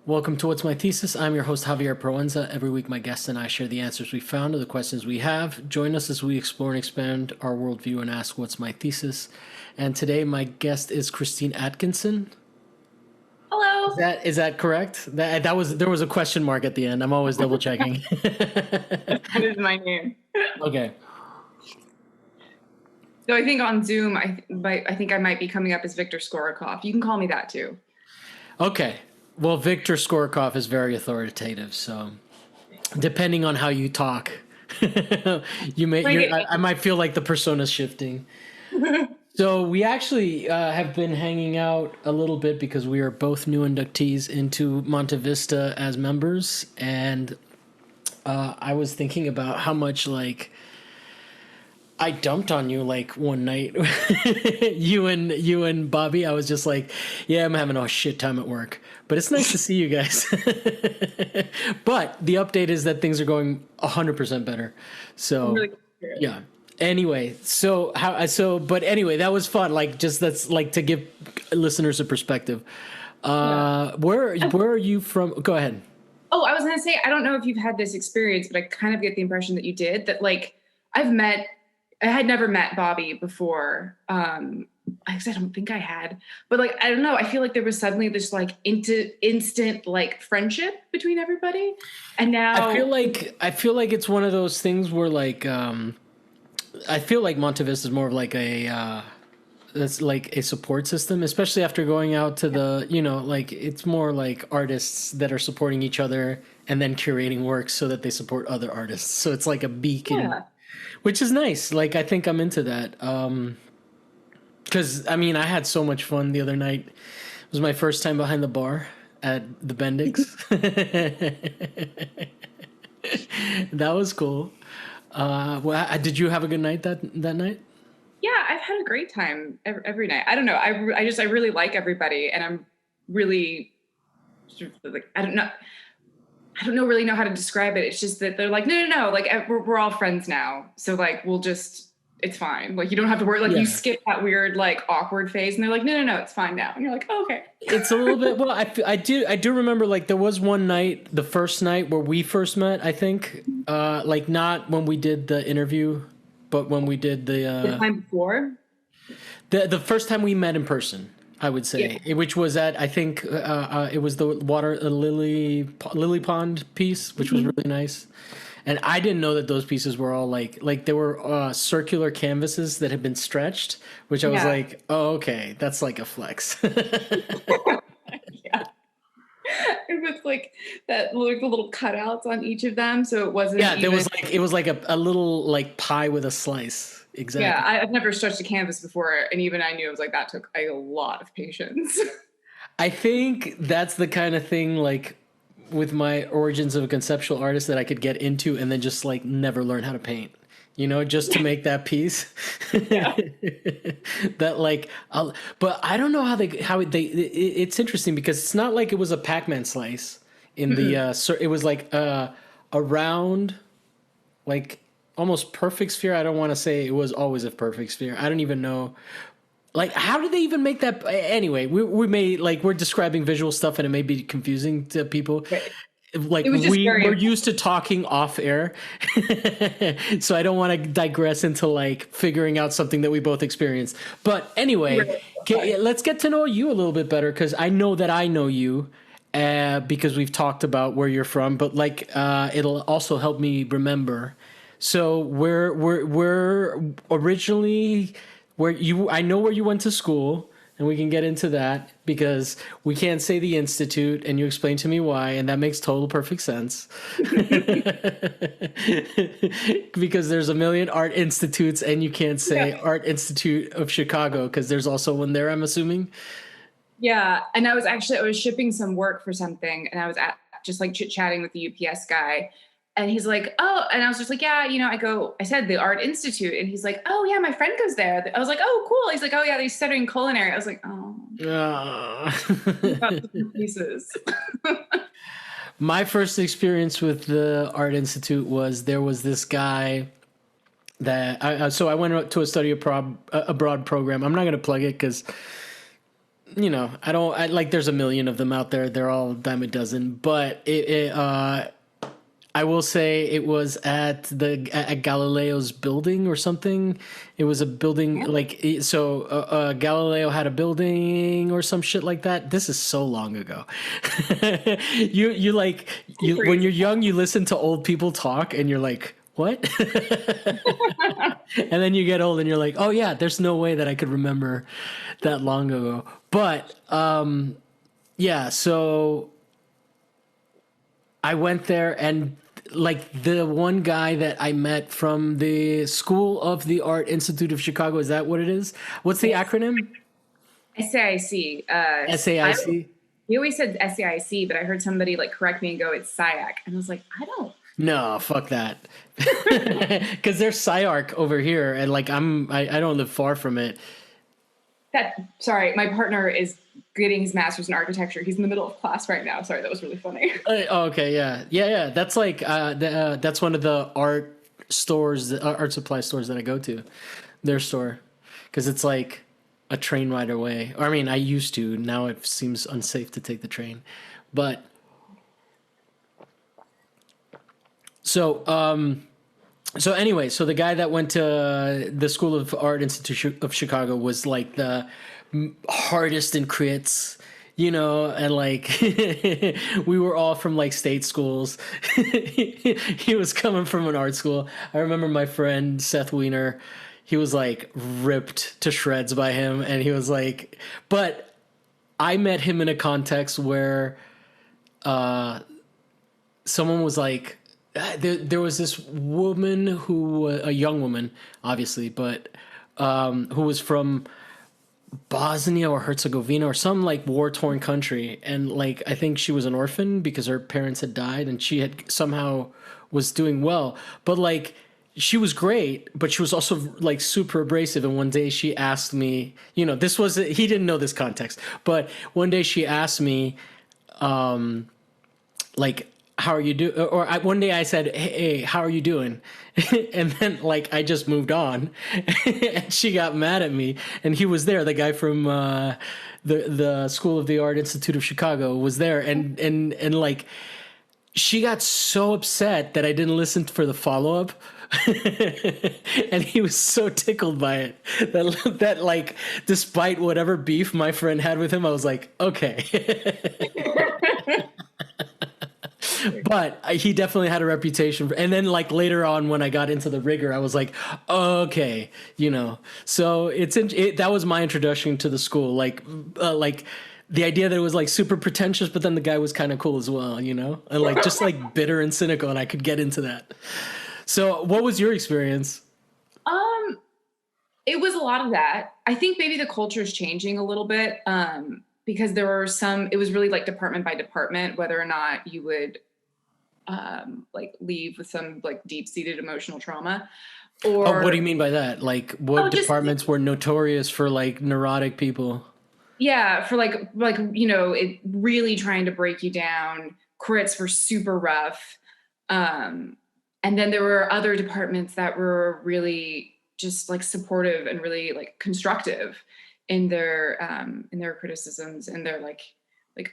Welcome to What's My Thesis. I'm your host, Javier Proenza. Every week, my guests and I share the answers we found to the questions we have. Join us as we explore and expand our worldview and ask, What's my thesis? And today, my guest is Christine Atkinson. Is Hello. that correct? There was a question mark at the end. I'm always double checking. That is my name. Okay. So I think on Zoom, I think I might be coming up as Victor Skorokoff. You can call me that too. Okay. Well, Victor Skorokoff is very authoritative, so depending on how you talk, I might feel like the persona's shifting. So we actually have been hanging out a little bit because we are both new inductees into Monte Vista as members, and I was thinking about how much I dumped on you one night. you and Bobby. I was just like, yeah, I'm having a shit time at work, but it's nice to see you guys. But the update is that things are going 100% better. So Really yeah. Anyway, but anyway, that was fun. That's to give listeners a perspective. Where are you from? Go ahead. Oh, I was going to say, I don't know if you've had this experience, but I kind of get the impression that you did, that I had never met Bobby before. I don't think I had, but I don't know. I feel like there was suddenly this instant friendship between everybody. And now I feel like it's one of those things where I feel like Monte Vista is more of that's like a support system, especially after going out to it's more like artists that are supporting each other and then curating works so that they support other artists. So it's like a beacon. Yeah. Which is nice. I think I'm into that. Because, I had so much fun the other night. It was my first time behind the bar at the Bendix. That was cool. Did you have a good night that night? Yeah, I've had a great time every night. I don't know. I really like everybody, and I'm really I don't know really know how to describe it. It's just that they're like, no, we're all friends now. So it's fine. You don't have to worry. You skip that weird, awkward phase, and they're like, no, it's fine now. And you're like, oh, okay. It's a little bit, well, I do remember, there was one night, the first night where we first met, I think, not when we did the interview, but when we did the time before? The first time we met in person. I would say, which was at, I think it was the lily pond piece, which was really nice. And I didn't know that those pieces were all they were circular canvases that had been stretched, which I was like, oh, okay, that's like a flex. Yeah. It was that, the little cutouts on each of them. So it wasn't. Yeah, it was like a little pie with a slice. Exactly. Yeah, I've never stretched a canvas before, and even I knew it was that took a lot of patience. I think that's the kind of thing with my origins of a conceptual artist that I could get into and then just never learn how to paint. Just to make that piece. Yeah. But I don't know it's interesting because it's not like it was a Pac-Man slice in the it was a round almost perfect sphere. I don't want to say it was always a perfect sphere. I don't even know. How did they even make that? Anyway, we're describing visual stuff and it may be confusing to people. Right. We're used to talking off air. So I don't want to digress into figuring out something that we both experienced. But anyway, let's get to know you a little bit better because I know that I know you because we've talked about where you're from, but it'll also help me remember. So we're originally I know where you went to school, and we can get into that because we can't say the institute, and you explained to me why, and that makes total perfect sense. Because there's a million art institutes, and you can't say Art Institute of Chicago because there's also one there, I'm assuming. Yeah, and I was shipping some work for something, and I was just chit-chatting with the UPS guy. And he's like, oh, and I was just like, yeah, I said the Art Institute. And he's like, oh, yeah, my friend goes there. I was like, oh, cool. He's like, oh, yeah, they're studying culinary. I was like, oh. Pieces. My first experience with the Art Institute was there was this guy that so I went to a study abroad program. I'm not going to plug it because I like, there's a million of them out there. They're all dime a dozen, but I will say it was at Galileo's building or something. It was a building, like, Galileo had a building or some shit like that. This is so long ago. You when you're young, you listen to old people talk and you're like, what? And then you get old and you're like, oh yeah, there's no way that I could remember that long ago. But yeah, so I went there, and like, the one guy that I met from the School of the Art Institute of Chicago, is that what it is? What's the acronym? SAIC. SAIC? He always said SAIC, but I heard somebody like correct me and go, it's SIAC. And I was like, I don't. No, fuck that. Because there's SciArc over here, and like I don't live far from it. Sorry, my partner is getting his master's in architecture. He's in the middle of class right now. Sorry, that was really funny. Okay, yeah. That's like that's one of the art supply stores that I go to. Their store, because it's like a train ride away. Or I mean, I used to. Now it seems unsafe to take the train, but so. So anyway, so the guy that went to the School of Art Institute of Chicago was like the hardest in crits, and like we were all from like state schools. He was coming from an art school. I remember my friend Seth Wiener, he was like ripped to shreds by him, and he was like, but I met him in a context where someone was like, there was this woman a young woman, obviously, but who was from Bosnia or Herzegovina or some like war-torn country, and like I think she was an orphan because her parents had died, and she had somehow was doing well, but like she was great, but she was also like super abrasive. And one day she asked me, this was, he didn't know this context, but one day she asked me, like, how are you doing? Or one day I said, hey, how are you doing? And then like I just moved on, and she got mad at me. And he was there, the guy from the School of the Art Institute of Chicago was there, and like she got so upset that I didn't listen for the follow up. And he was so tickled by it that like, despite whatever beef my friend had with him, I was like, okay. But he definitely had a reputation and then like later on when I got into the rigor, I was like, okay, so that was my introduction to the school. Like the idea that it was like super pretentious, but then the guy was kind of cool as well, and like just like bitter and cynical, and I could get into that. So what was your experience? It was a lot of that. I think maybe the culture is changing a little bit, because there were it was really like department by department, whether or not you would like leave with some like deep-seated emotional trauma. Or what do you mean by that? Like what departments were notorious for like neurotic people? Yeah, for like it really trying to break you down. Crits were super rough. And then there were other departments that were really just like supportive and really like constructive in their criticisms, and they're like,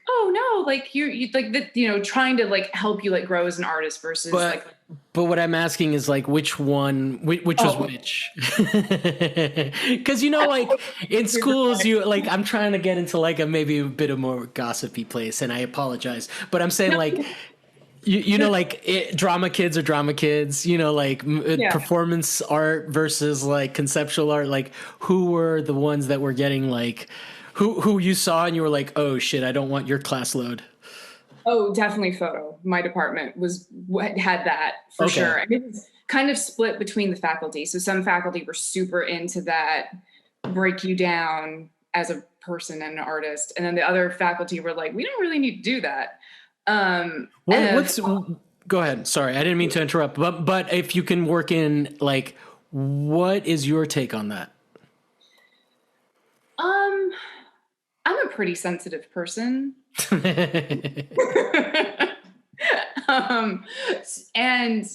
oh no, like you like that, trying to like help you like grow as an artist versus but what I'm asking is like which one, which was which? Because like in schools, I'm trying to get into like maybe a bit of more gossipy place, and I apologize, but I'm saying like drama kids are drama kids, performance art versus like conceptual art. Like who were the ones that were getting like who you saw and you were like, oh shit, I don't want your class load? Oh, definitely photo. My department had that for sure. And it was kind of split between the faculty. So some faculty were super into that, break you down as a person and an artist. And then the other faculty were like, we don't really need to do that. Go ahead. Sorry, I didn't mean to interrupt, but if you can work in like, what is your take on that? I'm a pretty sensitive person. And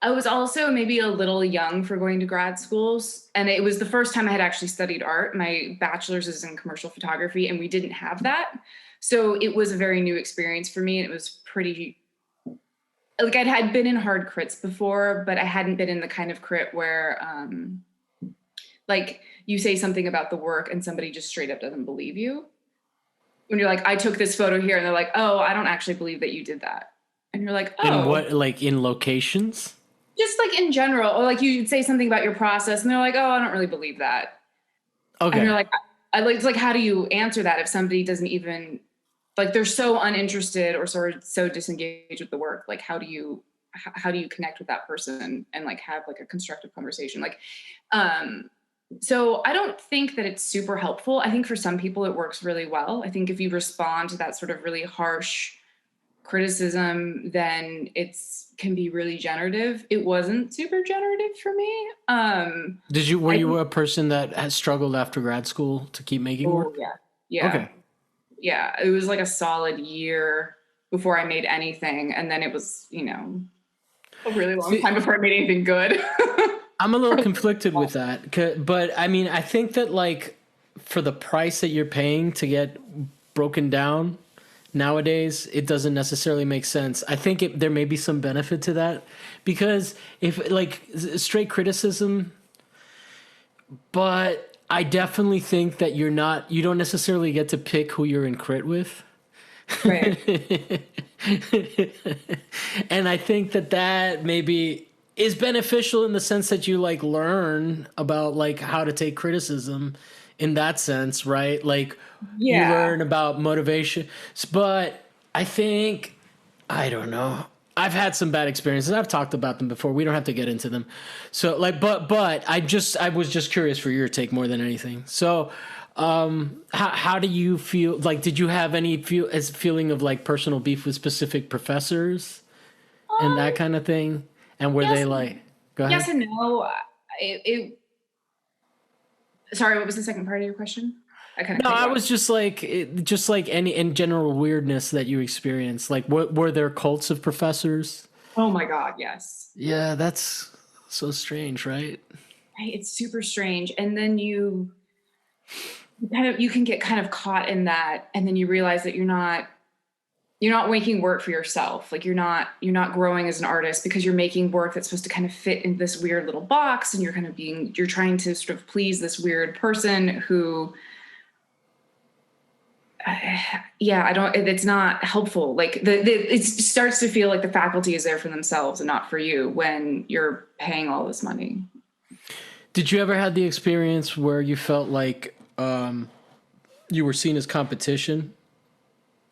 I was also maybe a little young for going to grad schools. And it was the first time I had actually studied art. My bachelor's is in commercial photography, and we didn't have that. So it was a very new experience for me. And it was pretty, like, I'd been in hard crits before, but I hadn't been in the kind of crit where, like, you say something about the work and somebody just straight up doesn't believe you. When you're like, I took this photo here, and they're like, oh, I don't actually believe that you did that. And you're like, oh. In what, like in locations? Just like in general, or like you'd say something about your process and they're like, oh, I don't really believe that. Okay. And you're like, it's like, how do you answer that if somebody doesn't even, like, they're so uninterested or so disengaged with the work? Like, how do you connect with that person and like have like a constructive conversation? Like, so I don't think that it's super helpful. I think for some people it works really well. I think if you respond to that sort of really harsh criticism, then can be really generative. It wasn't super generative for me. Were you a person that has struggled after grad school to keep making work? Yeah. Okay. Yeah. It was like a solid year before I made anything. And then it was, a really long time before I made anything good. I'm a little conflicted with that. But I mean, I think that like for the price that you're paying to get broken down, nowadays, it doesn't necessarily make sense. I think there may be some benefit to that, because if like straight criticism, but I definitely think that you don't necessarily get to pick who you're in crit with. Right. And I think that maybe is beneficial in the sense that you like learn about like how to take criticism in that sense, right? Like, you learn about motivation. But I think, I don't know. I've had some bad experiences. I've talked about them before. We don't have to get into them. So like, but I was just curious for your take more than anything. So, how do you feel? Like, did you have any feeling of like personal beef with specific professors and that kind of thing? And were they like, go ahead? Yes and no. Sorry, what was the second part of your question? I was just like any in general weirdness that you experienced. Like, what were there cults of professors? Oh my God, yes. Yeah, that's so strange, right? Right, it's super strange. And then you can get kind of caught in that, and then you realize that you're not making work for yourself. Like you're not growing as an artist because you're making work that's supposed to kind of fit in this weird little box, and you're trying to sort of please this weird person who, it's not helpful. Like it starts to feel like the faculty is there for themselves and not for you when you're paying all this money. Did you ever have the experience where you felt like you were seen as competition?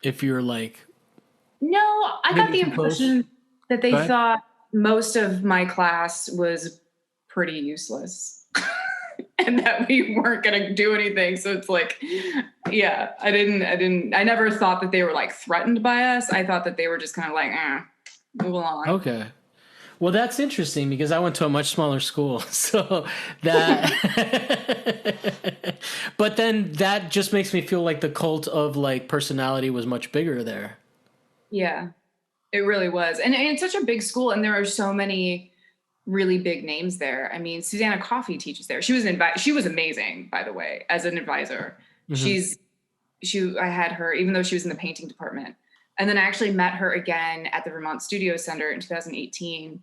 If you're like, no, I got the impression that they thought most of my class was pretty useless and that we weren't going to do anything. So it's like, yeah, I never thought that they were like threatened by us. I thought that they were just kind of like, move along. Okay. Well, that's interesting because I went to a much smaller school. So that, but then that just makes me feel like the cult of like personality was much bigger there. Yeah, it really was. And it's such a big school, and there are so many really big names there. I mean, Susanna Coffey teaches there. She was amazing, by the way, as an advisor. Mm-hmm. I had her, even though she was in the painting department. And then I actually met her again at the Vermont Studio Center in 2018.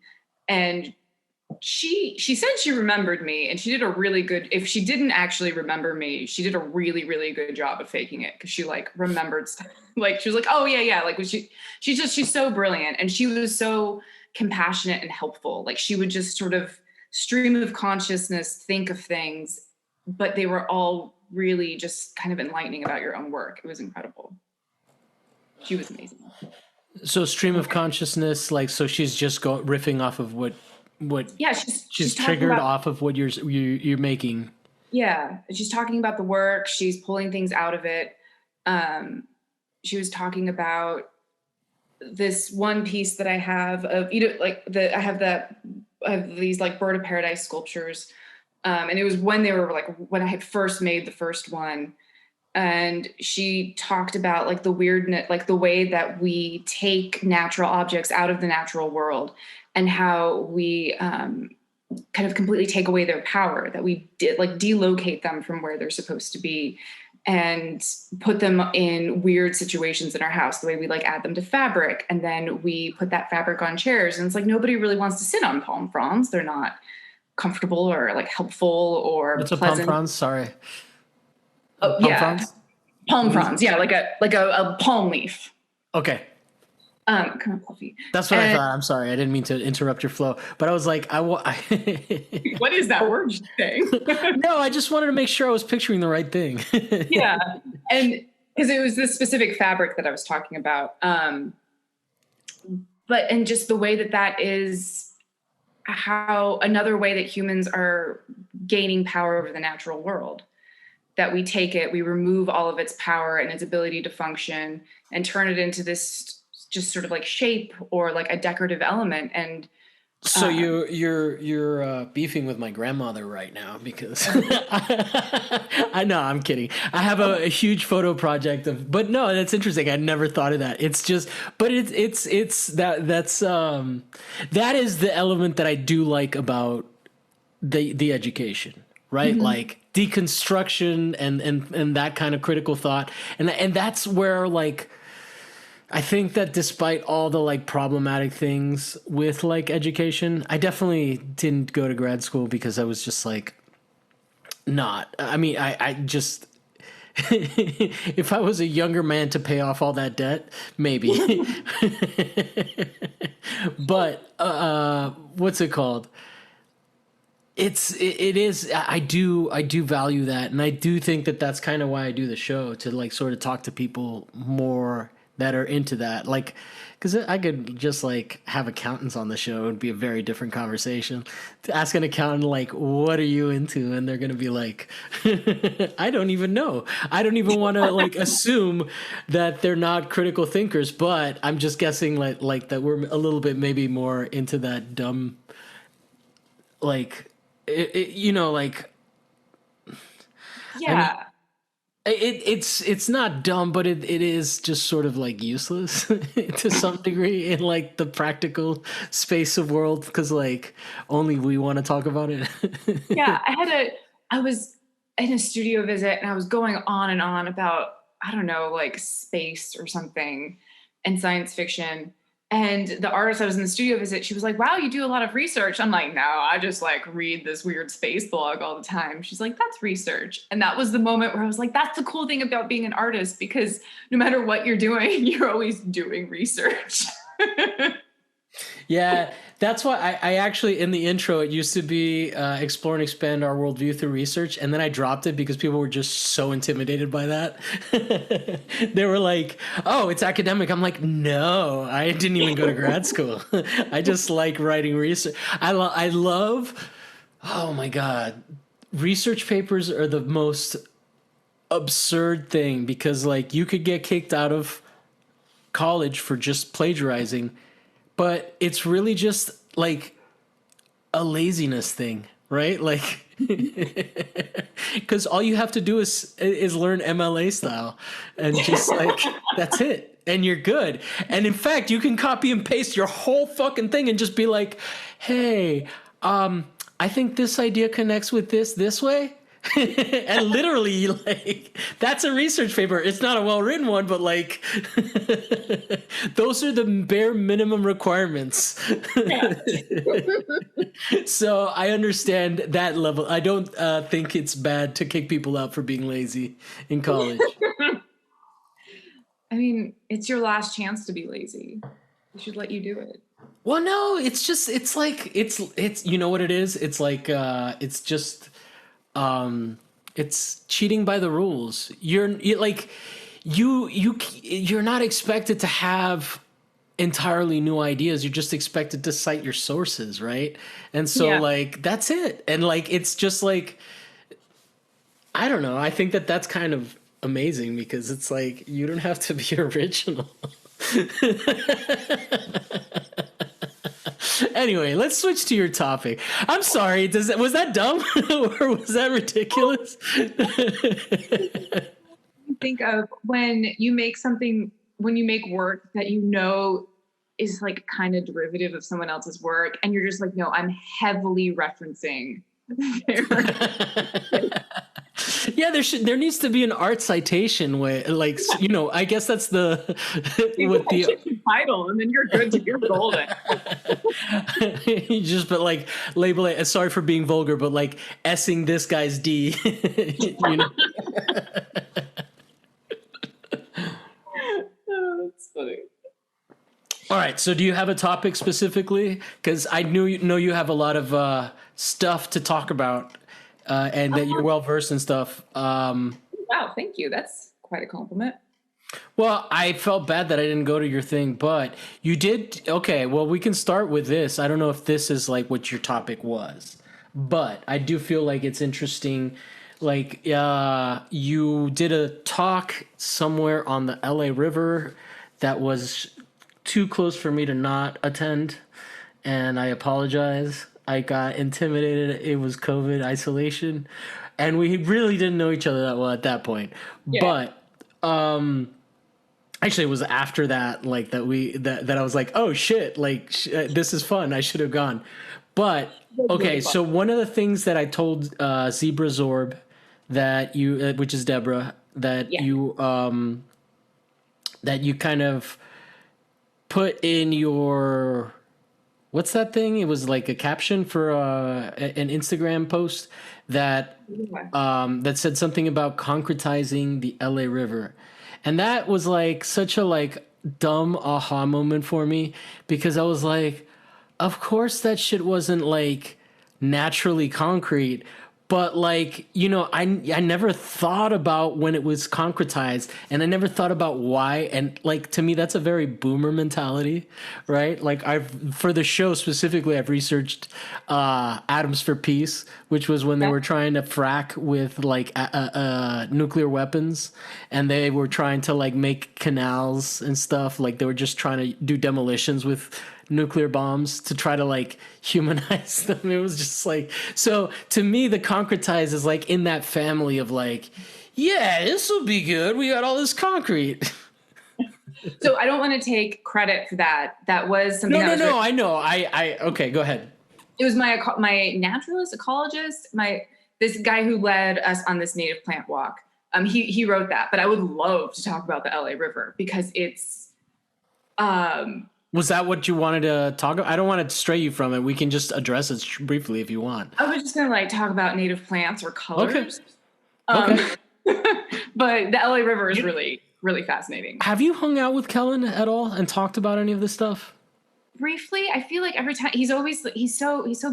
And she said she remembered me, and she did a really good, if she didn't actually remember me, she did a really, really good job of faking it. Cause she like remembered stuff. Like, she was like, oh yeah. Like she's so brilliant. And she was so compassionate and helpful. Like she would just sort of stream of consciousness, think of things, but they were all really just kind of enlightening about your own work. It was incredible. She was amazing. So stream of consciousness, like, so she's just riffing off of what she's triggered off of what you're making. Yeah. She's talking about the work. She's pulling things out of it. She was talking about this one piece that I have of, I have these like bird of paradise sculptures. And it was when I had first made the first one. and she talked about like the weirdness, like the way that we take natural objects out of the natural world and how we kind of completely take away their power, that we like delocate them from where they're supposed to be and put them in weird situations in our house, the way we like add them to fabric, and then we put that fabric on chairs, and it's like nobody really wants to sit on palm fronds. They're not comfortable or like helpful or What's pleasant. a palm fronds? Sorry. Oh, palm yeah. fronds? Palm fronds. Yeah, like a palm leaf. Okay. Kind of puffy. That's what I thought. I'm sorry. I didn't mean to interrupt your flow, but I was like, what is that word saying? No, I just wanted to make sure I was picturing the right thing. Yeah. And because it was this specific fabric that I was talking about. And just the way that is how another way that humans are gaining power over the natural world, that we take it, we remove all of its power and its ability to function and turn it into this just sort of like shape or like a decorative element. And so you're beefing with my grandmother right now because I know, I'm kidding. I have a huge photo project but no, that's interesting. I never thought of that. It's just, but that is the element that I do like about the education, right? Mm-hmm. Like deconstruction and that kind of critical thought. And that's where like, I think that despite all the like problematic things with like education, I definitely didn't go to grad school because I was just like, I just, if I was a younger man to pay off all that debt, maybe. But what's it called? It is. I do value that, and I do think that that's kind of why I do the show, to like sort of talk to people more that are into that, like, because I could just like have accountants on the show. It'd be a very different conversation. To ask an accountant like, what are you into, and they're gonna be like, I don't even know. I don't even want to like assume that they're not critical thinkers, but I'm just guessing like that we're a little bit maybe more into that dumb, like, like, yeah. I mean, it's not dumb, but it is just sort of like useless to some degree in like the practical space of world, because like only we want to talk about it. Yeah, I was in a studio visit and I was going on and on about, I don't know, like space or something and science fiction. And the artist I was in the studio visit, she was like, wow, you do a lot of research. I'm like, no, I just like read this weird space blog all the time. She's like, that's research. And that was the moment where I was like, that's the cool thing about being an artist, because no matter what you're doing, you're always doing research. Yeah, that's why I actually, in the intro, it used to be explore and expand our worldview through research. And then I dropped it because people were just so intimidated by that. They were like, oh, it's academic. I'm like, no, I didn't even go to grad school. I just like writing research. I love, oh my God, research papers are the most absurd thing, because like you could get kicked out of college for just plagiarizing. But it's really just like a laziness thing, right? Like, because all you have to do is learn MLA style, and just like, that's it. And you're good. And in fact, you can copy and paste your whole fucking thing and just be like, hey, I think this idea connects with this way. And literally, like, that's a research paper. It's not a well-written one, but like, those are the bare minimum requirements. So I understand that level. I don't think it's bad to kick people out for being lazy in college. I mean, it's your last chance to be lazy. We should let you do it. Well, no, it's just, it's like, it's, you know what it is? It's like, it's just, it's cheating by the rules. You're not expected to have entirely new ideas. You're just expected to cite your sources, right? And so like, that's it. And like, it's just like, I don't know. I think that that's kind of amazing, because it's like, you don't have to be original. Anyway, let's switch to your topic. I'm sorry. Was that dumb or was that ridiculous? think of when you make work that you know is like kind of derivative of someone else's work, and you're just like, no, I'm heavily referencing their Yeah, there needs to be an art citation way, like, you know, I guess that's the with the title, and then you're good to you're golden. You just but like label it. Sorry for being vulgar, but like S-ing this guy's D. You know. Oh, that's funny. All right. So, do you have a topic specifically? Because I know you have a lot of stuff to talk about. And that you're well versed in stuff. Wow, thank you. That's quite a compliment. Well, I felt bad that I didn't go to your thing, but you did. Okay, well, we can start with this. I don't know if this is like what your topic was, but I do feel like it's interesting. Like, you did a talk somewhere on the LA River that was too close for me to not attend, and I apologize. I got intimidated. It was COVID isolation, and we really didn't know each other that well at that point. Yeah. But actually, it was after that, like that I was like, oh shit, like this is fun. I should have gone. But okay, so one of the things that I told Zebra Zorb that you, which is Deborah, that you kind of put in your. What's that thing? It was like a caption for an Instagram post that that said something about concretizing the LA River. And that was like such a like dumb aha moment for me, because I was like, of course that shit wasn't like naturally concrete. But like, you know, I never thought about when it was concretized, and I never thought about why. And like, to me, that's a very boomer mentality, right? Like for the show specifically, I've researched Atoms for Peace, which was when they were trying to frack with like nuclear weapons, and they were trying to like make canals and stuff. Like they were just trying to do demolitions with nuclear bombs to try to like humanize them. It was just like, so to me, the concretize is like in that family of like, yeah, this will be good. We got all this concrete. So I don't want to take credit for that. That was something. No, I know. I okay, go ahead. It was my naturalist, ecologist, this guy who led us on this native plant walk. He wrote that, but I would love to talk about the LA River because it's was that what you wanted to talk about? I don't want to stray you from it. We can just address it briefly if you want. I was just going to like talk about native plants or colors. Okay. But the LA River is really, really fascinating. Have you hung out with Kellen at all and talked about any of this stuff? Briefly, I feel like every time he's so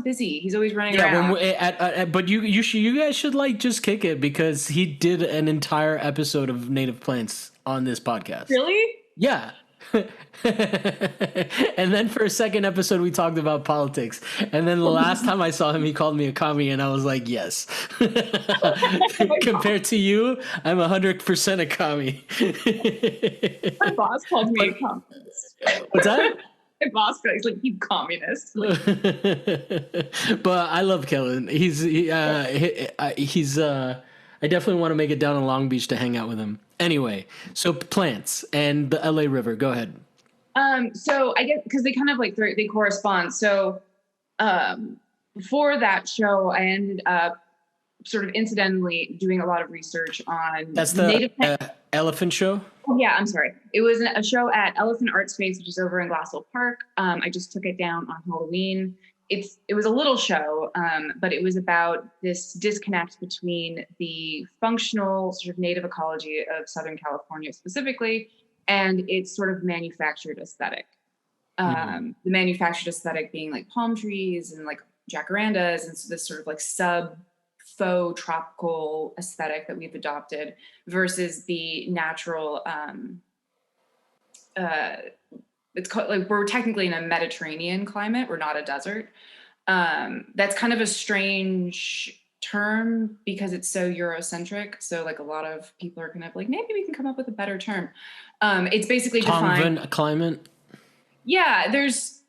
busy. He's always running around. But you guys should like just kick it, because he did an entire episode of native plants on this podcast. Really? Yeah. And then for a second episode we talked about politics, and then the last time I saw him he called me a commie, and I was like, yes. Compared to you, I'm 100% a commie. My boss called me a communist. What's that? My boss is like, you communist. But I love Kellen. He's I definitely want to make it down in Long Beach to hang out with him. Anyway, so plants and the LA River. Go ahead. So I guess because they kind of like they correspond. So for that show, I ended up sort of incidentally doing a lot of research on native elephant show. Oh, yeah, I'm sorry. It was a show at Elephant Art Space, which is over in Glassell Park. I just took it down on Halloween. It was a little show, but it was about this disconnect between the functional sort of native ecology of Southern California specifically, and its sort of manufactured aesthetic. The manufactured aesthetic being like palm trees and like jacarandas, and so this sort of like faux tropical aesthetic that we've adopted versus the natural. It's called, like, we're technically in a Mediterranean climate. We're not a desert. That's kind of a strange term because it's so Eurocentric. So like a lot of people are kind of like, maybe we can come up with a better term. It's basically defined climate. Yeah, there's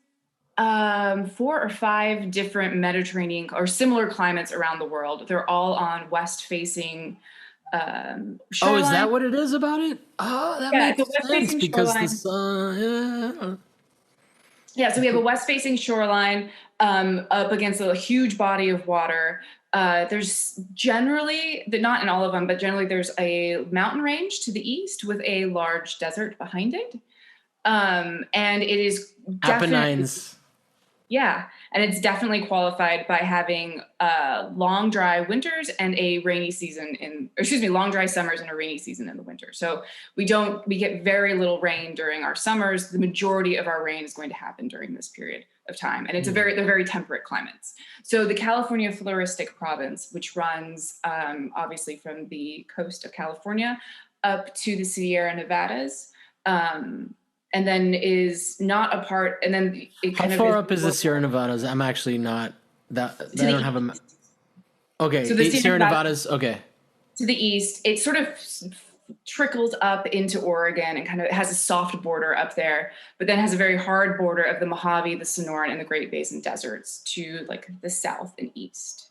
4 or 5 different Mediterranean or similar climates around the world. They're all on west facing Oh, is shoreline. that what it is about it? Oh, that Yeah, it's a makes west sense facing because the shoreline. sun. Yeah. Yeah, so we have a west facing shoreline up against a huge body of water. There's generally, not in all of them, but generally there's a mountain range to the east with a large desert behind it. And it is definitely, Apennines. yeah, and it's definitely qualified by having long dry winters and a rainy season long dry summers and a rainy season in the winter. So we get very little rain during our summers. The majority of our rain is going to happen during this period of time, and they're very temperate climates. So the California Floristic Province, which runs obviously from the coast of California up to the Sierra Nevadas. And then is not a part, and then it How kind of far is up is the Sierra Nevadas? I'm actually not that. I to the don't have a. east. Okay, So the Sierra Nevadas. Okay. to the east, it sort of trickles up into Oregon and kind of has a soft border up there, but then has a very hard border of the Mojave, the Sonoran, and the Great Basin deserts to like the south and east.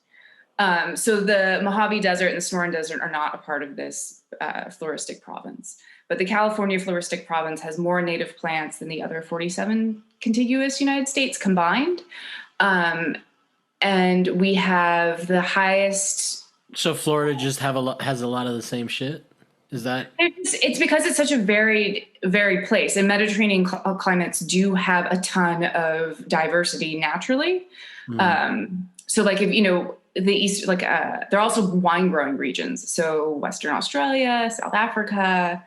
So the Mojave Desert and the Sonoran Desert are not a part of this floristic province. But the California Floristic Province has more native plants than the other 47 contiguous United States combined. And we have the highest. So Florida just has a lot of the same shit. Is that? It's because it's such a varied place, and Mediterranean climates do have a ton of diversity naturally. So like if the east, like they're also wine growing regions. So Western Australia, South Africa.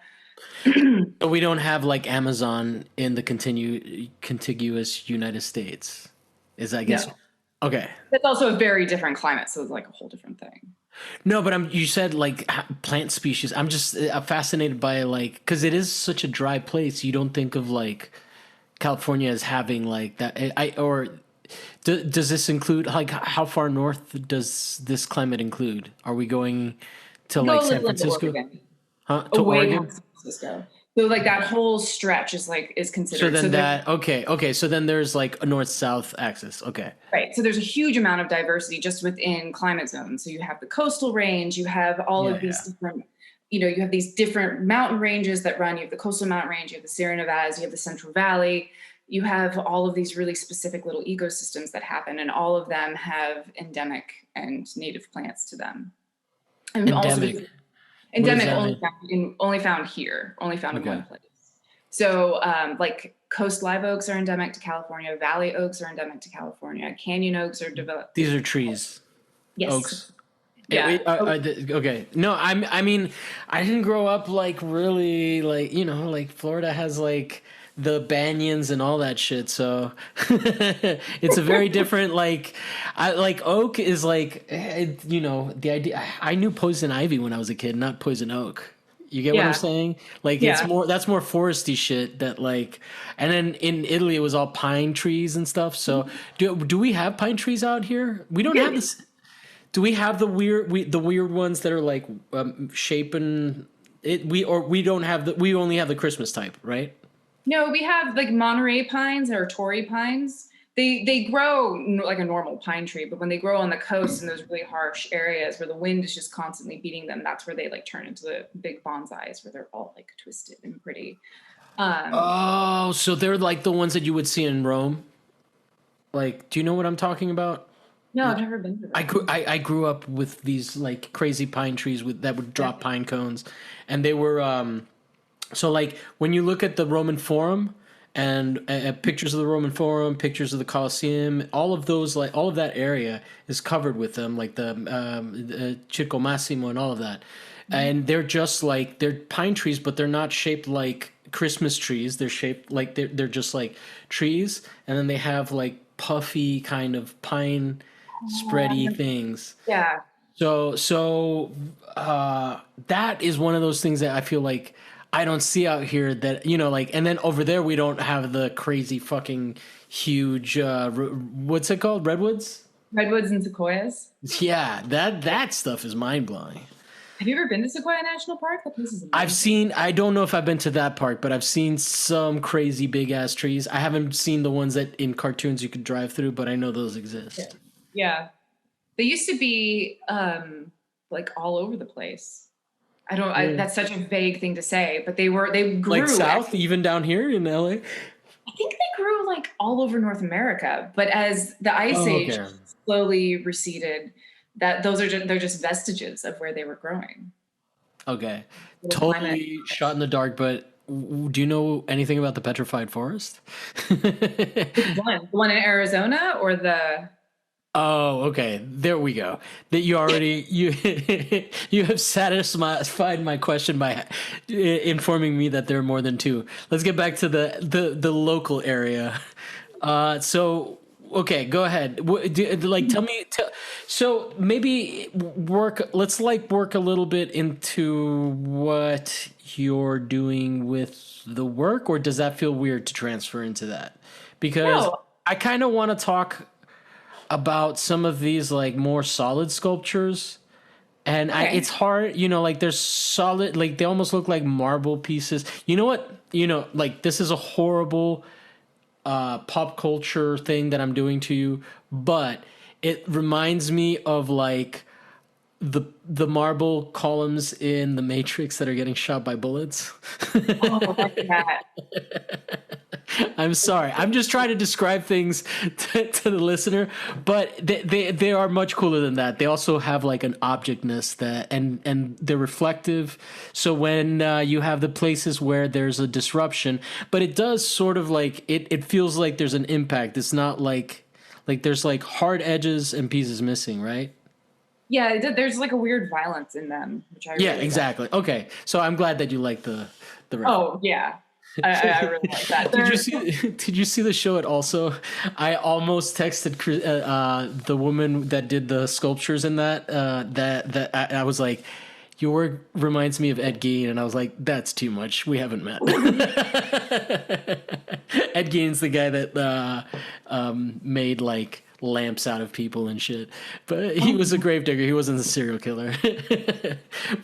But we don't have like Amazon in the contiguous United States. Is I guess. No. Okay. That's also a very different climate, so it's like a whole different thing. No, but you said like plant species. I'm just fascinated by like because it is such a dry place. You don't think of like California as having like that. Does this include like how far north does this climate include? Are we going to like San Francisco? Huh? To Away Oregon? from San Francisco. So like that whole stretch is considered. So then okay. So then there's like a north-south axis. Okay. Right. So there's a huge amount of diversity just within climate zones. So you have the coastal range, you have all of these different, you have these different mountain ranges that run. You have the coastal mountain range, you have the Sierra Nevadas, you have the Central Valley. You have all of these really specific little ecosystems that happen, and all of them have endemic and native plants to them. And Endemic. also endemic only found here, only found in one place. So like coast live oaks are endemic to California. Valley oaks are endemic to California. Canyon oaks are developed. These are trees. Yes. Oaks. Yeah. Okay. No, I mean, I didn't grow up like really like like Florida has like the banyans and all that shit. So it's a very different like oak is like the idea. I knew poison ivy when I was a kid, not poison oak. You get what I'm saying? Like that's more foresty shit that like, and then in Italy it was all pine trees and stuff. So do we have pine trees out here? We don't have this. Do we have the weird ones that are like shapen it? We don't have we only have the Christmas type, right? No, we have like Monterey pines or Torrey pines. They grow like a normal pine tree, but when they grow on the coast in those really harsh areas where the wind is just constantly beating them, that's where they like turn into the big bonsais where they're all like twisted and pretty. So they're like the ones that you would see in Rome. Like, do you know what I'm talking about? No, I've never been to Rome. I grew up with these like crazy pine trees that would drop pine cones, and they were so like when you look at the Roman Forum and pictures of the Roman Forum, pictures of the Colosseum, all of those like all of that area is covered with them, like the Circo Massimo and all of that, and they're just like they're pine trees, but they're not shaped like Christmas trees. They're shaped like they're just like trees, and then they have like puffy kind of pine spready things. Yeah. So that is one of those things that I feel like I don't see out here that, like, and then over there we don't have the crazy fucking huge, what's it called? Redwoods? Redwoods and sequoias. Yeah, that stuff is mind blowing. Have you ever been to Sequoia National Park? That place is amazing. I don't know if I've been to that park, but I've seen some crazy big ass trees. I haven't seen the ones that in cartoons you could drive through, but I know those exist. Yeah. They used to be like all over the place. That's such a vague thing to say, but they grew like south, even down here in LA. I think they grew like all over North America, but as the ice age Okay. slowly receded, they're just vestiges of where they were growing. Okay. Little climate. Totally shot in the dark, but do you know anything about the Petrified Forest? Which one? The one in Arizona or the? Oh, okay. There we go. That you already you you have satisfied my question by informing me that there are more than two. Let's get back to the local area. So okay, go ahead. Like tell me. So maybe work. Let's like work a little bit into what you're doing with the work, or does that feel weird to transfer into that? Because No. I kind of want to talk about some of these like more solid sculptures, and Okay. it's hard, like there's solid, like they almost look like marble pieces. You know what, like this is a horrible pop culture thing that I'm doing to you, but it reminds me of like the marble columns in the Matrix that are getting shot by bullets. Oh, that's that. I'm sorry. I'm just trying to describe things to the listener, but they are much cooler than that. They also have like an objectness that and they're reflective. So when you have the places where there's a disruption, but it does sort of like it feels like there's an impact. It's not like there's like hard edges and pieces missing, right? Yeah, there's like a weird violence in them, which I Yeah, really like. exactly. Okay, so I'm glad that you like the reference. Oh yeah, I really like that. Did you see the show? It also, I almost texted the woman that did the sculptures in that I was like, your work reminds me of Ed Gein, and I was like, that's too much. We haven't met. Ed Gein's the guy that made like lamps out of people and shit, but he was a gravedigger. He wasn't a serial killer.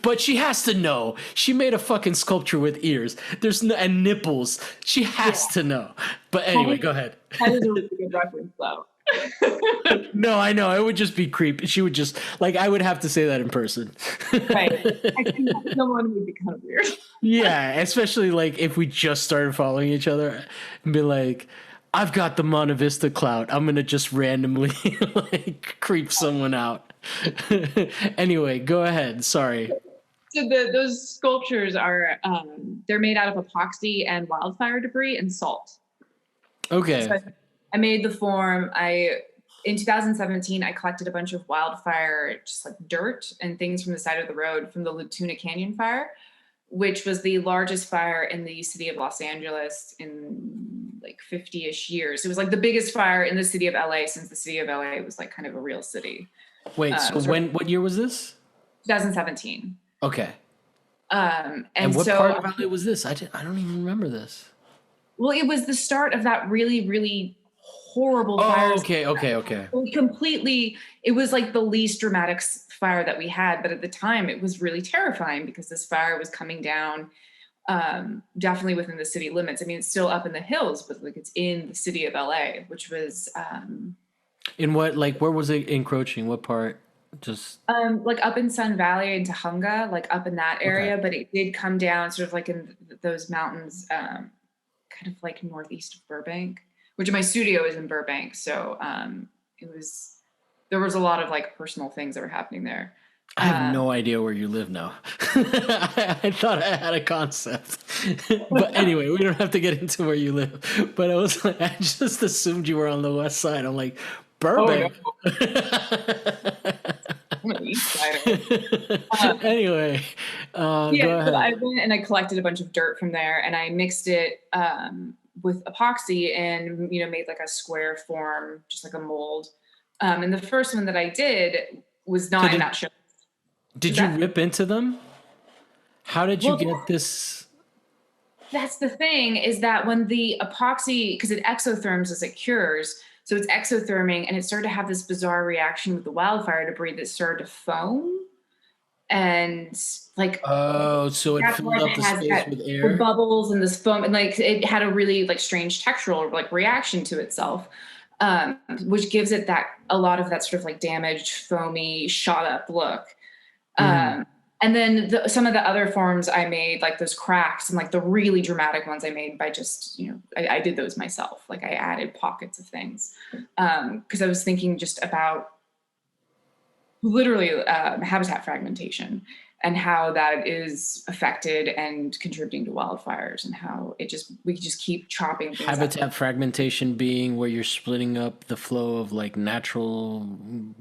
But she has to know. She made a fucking sculpture with ears. There's no and nipples. She has to know. But anyway, go ahead. That is a really good reference, though. No, I know. It would just be creepy. She would just like I would have to say that in person. Right. I think someone would be kind of weird. Yeah, especially like if we just started following each other and be like, I've got the Monte Vista clout. I'm gonna just randomly like creep someone out. Anyway, go ahead. Sorry. So those sculptures are they're made out of epoxy and wildfire debris and salt. Okay. So I made the form. In 2017 I collected a bunch of wildfire, just like dirt and things from the side of the road from the Latuna Canyon fire, which was the largest fire in the city of Los Angeles in like 50-ish years. It was like the biggest fire in the city of LA since the city of LA was like kind of a real city. Wait, so what year was this? 2017. Okay. And what so, part of LA was this? I don't even remember this. well, it was the start of that really, really horrible fire. Oh, okay. It was like the least dramatic fire that we had, but at the time it was really terrifying because this fire was coming down definitely within the city limits. I mean, it's still up in the hills, but like it's in the city of LA, which was in what, like, where was it encroaching? What part? Just like up in Sun Valley and Tahunga, like up in that area, but it did come down sort of like in those mountains, kind of like northeast of Burbank, which my studio is in Burbank. So there was a lot of like personal things that were happening there. I have no idea where you live now. I thought I had a concept. But anyway, we don't have to get into where you live. But I was like, I just assumed you were on the west side. I'm like, Burbank. Oh, no. I'm on the east side. Anyway, go ahead. So I went and I collected a bunch of dirt from there and I mixed it with epoxy and made like a square form, just like a mold. And the first one that I did was not in that show. Did you rip into them? How did you get this? That's the thing, is that when the epoxy, because it exotherms as it cures, so it's exotherming, and it started to have this bizarre reaction with the wildfire debris that started to foam. And like, oh, so it filled up the space with air, with bubbles and this foam, and like it had a really like strange textural like reaction to itself, which gives it a lot of that sort of like damaged, foamy, shot up look. And then some of the other forms I made, like those cracks and like the really dramatic ones I made by just, I did those myself. Like I added pockets of things because I was thinking just about literally habitat fragmentation and how that is affected and contributing to wildfires and how we just keep chopping things Habitat up. fragmentation being where you're splitting up the flow of like natural.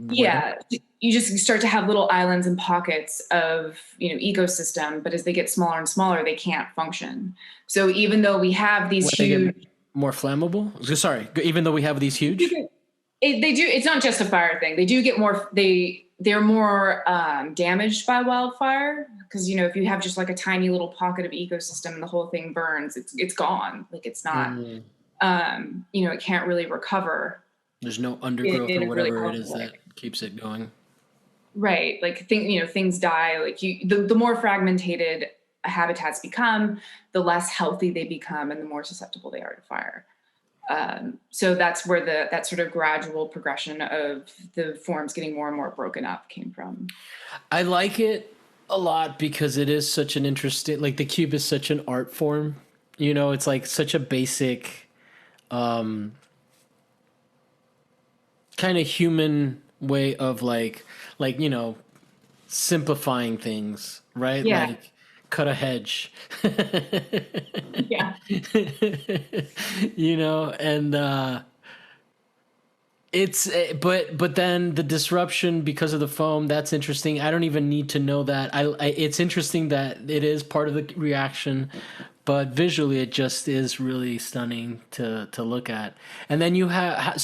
Yeah, you just start to have little islands and pockets of ecosystem, but as they get smaller and smaller, they can't function. So even though we have these huge, more flammable. Sorry, even though we have these huge, they do. It's not just a fire thing. They do get more. They're more damaged by wildfire because if you have just like a tiny little pocket of ecosystem and the whole thing burns, it's gone. Like it's not. It can't really recover. There's no undergrowth or whatever it is that keeps it going. Right. Like things die. Like the more fragmented habitats become, the less healthy they become and the more susceptible they are to fire. So that's where that sort of gradual progression of the forms getting more and more broken up came from. I like it a lot because it is such an interesting, like the cube is such an art form. It's like such a basic, kind of human way of like simplifying things, right? Yeah. Like cut a hedge. Yeah. And it's but then the disruption because of the foam, that's interesting. I don't even need to know that. It's interesting that it is part of the reaction, but visually it just is really stunning to look at. And then you have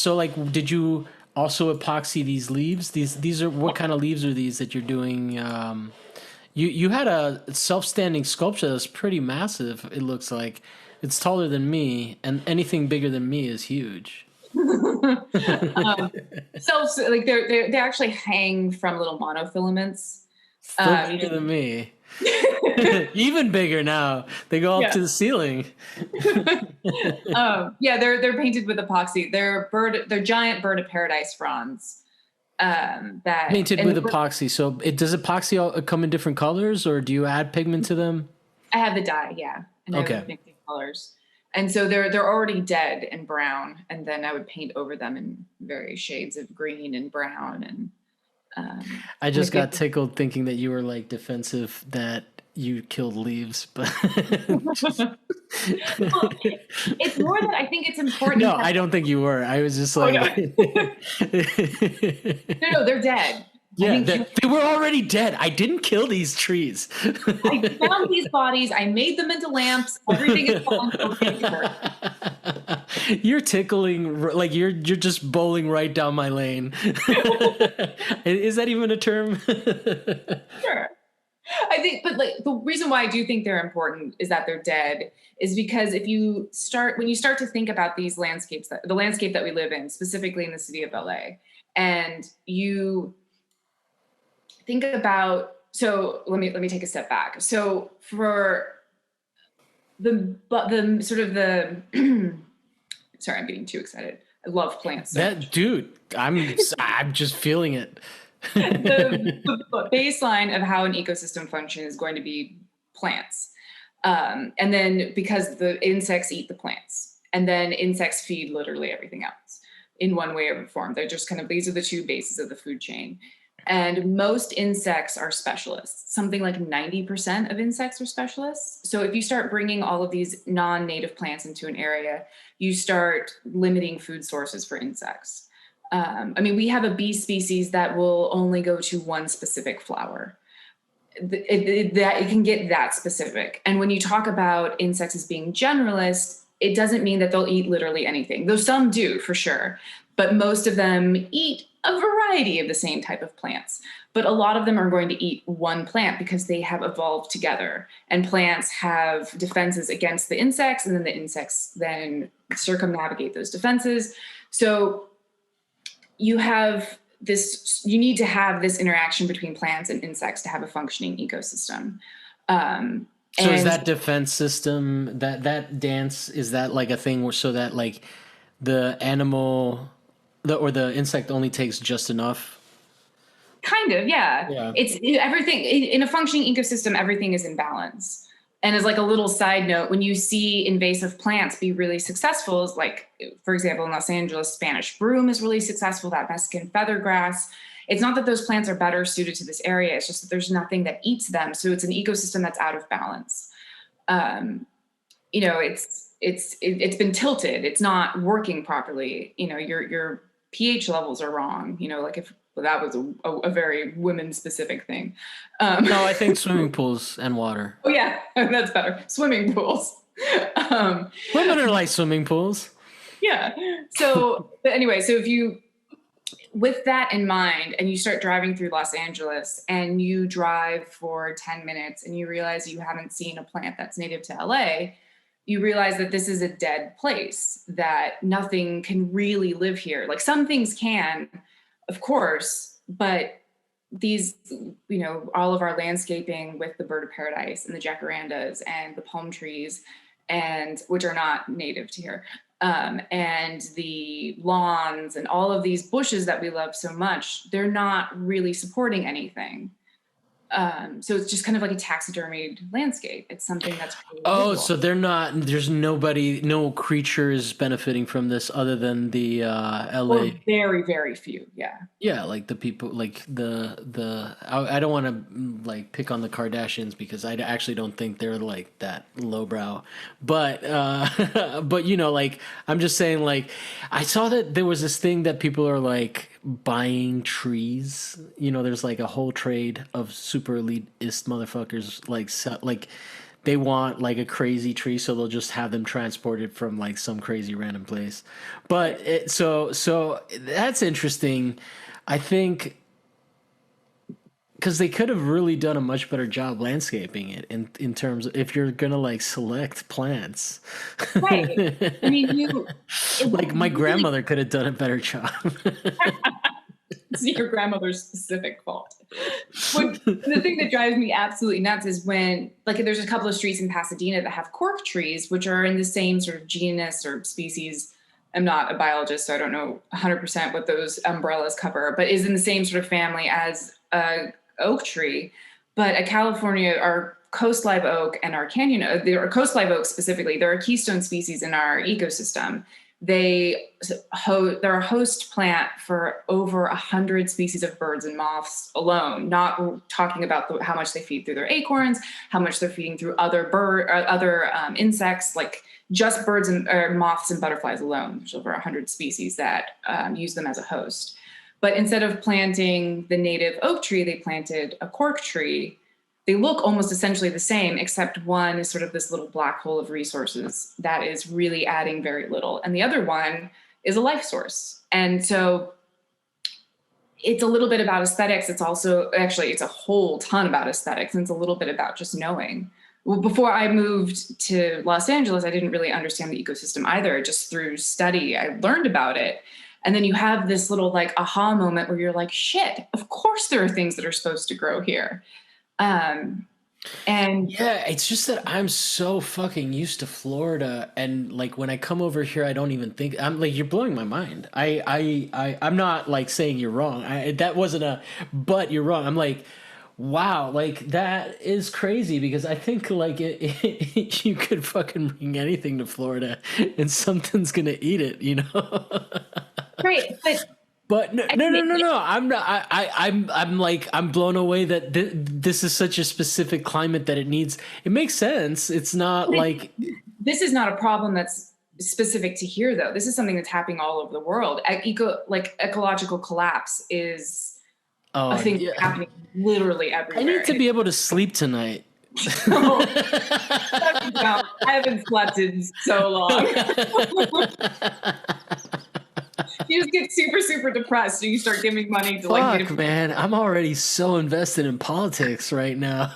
did you also epoxy these leaves? These are what kind of leaves are these that you're doing? You had a self-standing sculpture that's pretty massive. It looks like it's taller than me, and anything bigger than me is huge. So like they actually hang from little monofilaments. Still bigger than me. Even bigger now. They go up to the ceiling. They're painted with epoxy. They're giant bird of paradise fronds. That painted with epoxy. So does epoxy come in different colors, or do you add pigment to them? I have the dye, yeah. And I have mixing colors. And so they're already dead and brown, and then I would paint over them in various shades of green and brown. And I just got tickled thinking that you were like defensive that you killed leaves, but well, it's more that I think it's important. No, I don't think you were. I was just like, no, they're dead. Yeah, they were already dead. I didn't kill these trees. I found these bodies. I made them into lamps. Everything is fine. You're tickling, like you're just bowling right down my lane. Is that even a term? Sure. I think, but like the reason why I do think they're important is that they're dead is because when you start to think about these landscapes, the landscape that we live in, specifically in the city of LA, and you think about, so let me take a step back. So for the sort of the, sorry, I'm getting too excited. I love plants. Dude, I'm just feeling it. the baseline of how an ecosystem function is going to be plants. And then because the insects eat the plants, and then insects feed literally everything else in one way or form. They're just kind of, these are the two bases of the food chain. And most insects are specialists. Something like 90% of insects are specialists. So if you start bringing all of these non-native plants into an area, you start limiting food sources for insects. We have a bee species that will only go to one specific flower. It can get that specific. And when you talk about insects as being generalists, it doesn't mean that they'll eat literally anything, though some do for sure. But most of them eat a variety of the same type of plants. But a lot of them are going to eat one plant because they have evolved together. And plants have defenses against the insects, and then the insects then circumnavigate those defenses. So you need to have this interaction between plants and insects to have a functioning ecosystem. So is that defense system, that dance, is that like a thing where so that like the animal or the insect only takes just enough Kind of, yeah. Yeah. Everything in a functioning ecosystem, everything is in balance. And as like a little side note, when you see invasive plants be really successful, is like, for example, in Los Angeles, Spanish broom is really successful, that Mexican feathergrass. It's not that those plants are better suited to this area. It's just that there's nothing that eats them. So it's an ecosystem that's out of balance. You know, it's been tilted. It's not working properly. You know, your pH levels are wrong. You know, like if that was a very women specific thing. No, I think swimming pools and water. Oh yeah, that's better. Swimming pools. Women are like swimming pools. Yeah. So, but anyway, so if you, with that in mind, and you start driving through Los Angeles and you drive for 10 minutes and you realize you haven't seen a plant that's native to LA, you realize that this is a dead place, that nothing can really live here. Like some things can, of course, but these, you know, all of our landscaping with the bird of paradise and the jacarandas and the palm trees, and which are not native to here, and the lawns and all of these bushes that we love so much, they're not really supporting anything. So it's just kind of like a taxidermied landscape. It's something that's really Oh, visual. so they're not. There's nobody, no creatures benefiting from this other than the LA. Or very, very few. Yeah. Yeah, like the people, like the. I don't want to like pick on the Kardashians because I actually don't think they're like that lowbrow, but but you know, like I'm just saying, like I saw that there was this thing that people are like buying trees. You know, there's like a whole trade of super elitist motherfuckers like they want like a crazy tree, so they'll just have them transported from like some crazy random place. But so that's interesting. I think because they could have really done a much better job landscaping it in terms of if you're gonna like select plants. Right. I mean, like my grandmother could have done a better job. It's your grandmother's specific fault. The thing that drives me absolutely nuts is when, like, there's a couple of streets in Pasadena that have cork trees, which are in the same sort of genus or species. I'm not a biologist, so I don't know 100% what those umbrellas cover, but is in the same sort of family as a oak tree. But at California, our coast live oak and our canyon oak, or coast live oak specifically, they're a keystone species in our ecosystem. They're a host plant for over 100 species of birds and moths alone, not talking about how much they feed through their acorns, how much they're feeding through other insects, like just birds and moths and butterflies alone. There's over 100 species that use them as a host. But instead of planting the native oak tree, they planted a cork tree. They look almost essentially the same, except one is sort of this little black hole of resources that is really adding very little. And the other one is a life source. And so it's a little bit about aesthetics. It's also, actually, it's a whole ton about aesthetics. And it's a little bit about just knowing. Well, before I moved to Los Angeles, I didn't really understand the ecosystem either. Just through study, I learned about it. And then you have this little like aha moment where you're like, shit, of course there are things that are supposed to grow here. And yeah, it's just that I'm so fucking used to Florida, and like when I come over here, I don't even think I'm like, you're blowing my mind. I'm not like saying you're wrong. That wasn't but you're wrong. I'm like, wow, like that is crazy because I think like you could fucking bring anything to Florida and something's gonna eat it, you know? Right, But no. I'm not. I'm like I'm blown away that this is such a specific climate that it needs. It makes sense. It's not like this is not a problem that's specific to here, though. This is something that's happening all over the world. Ecological collapse is a thing happening literally everywhere. I need to be able to sleep tonight. I haven't slept in so long. You just get super, super depressed and you start giving money to Fuck, man, I'm already so invested in politics right now.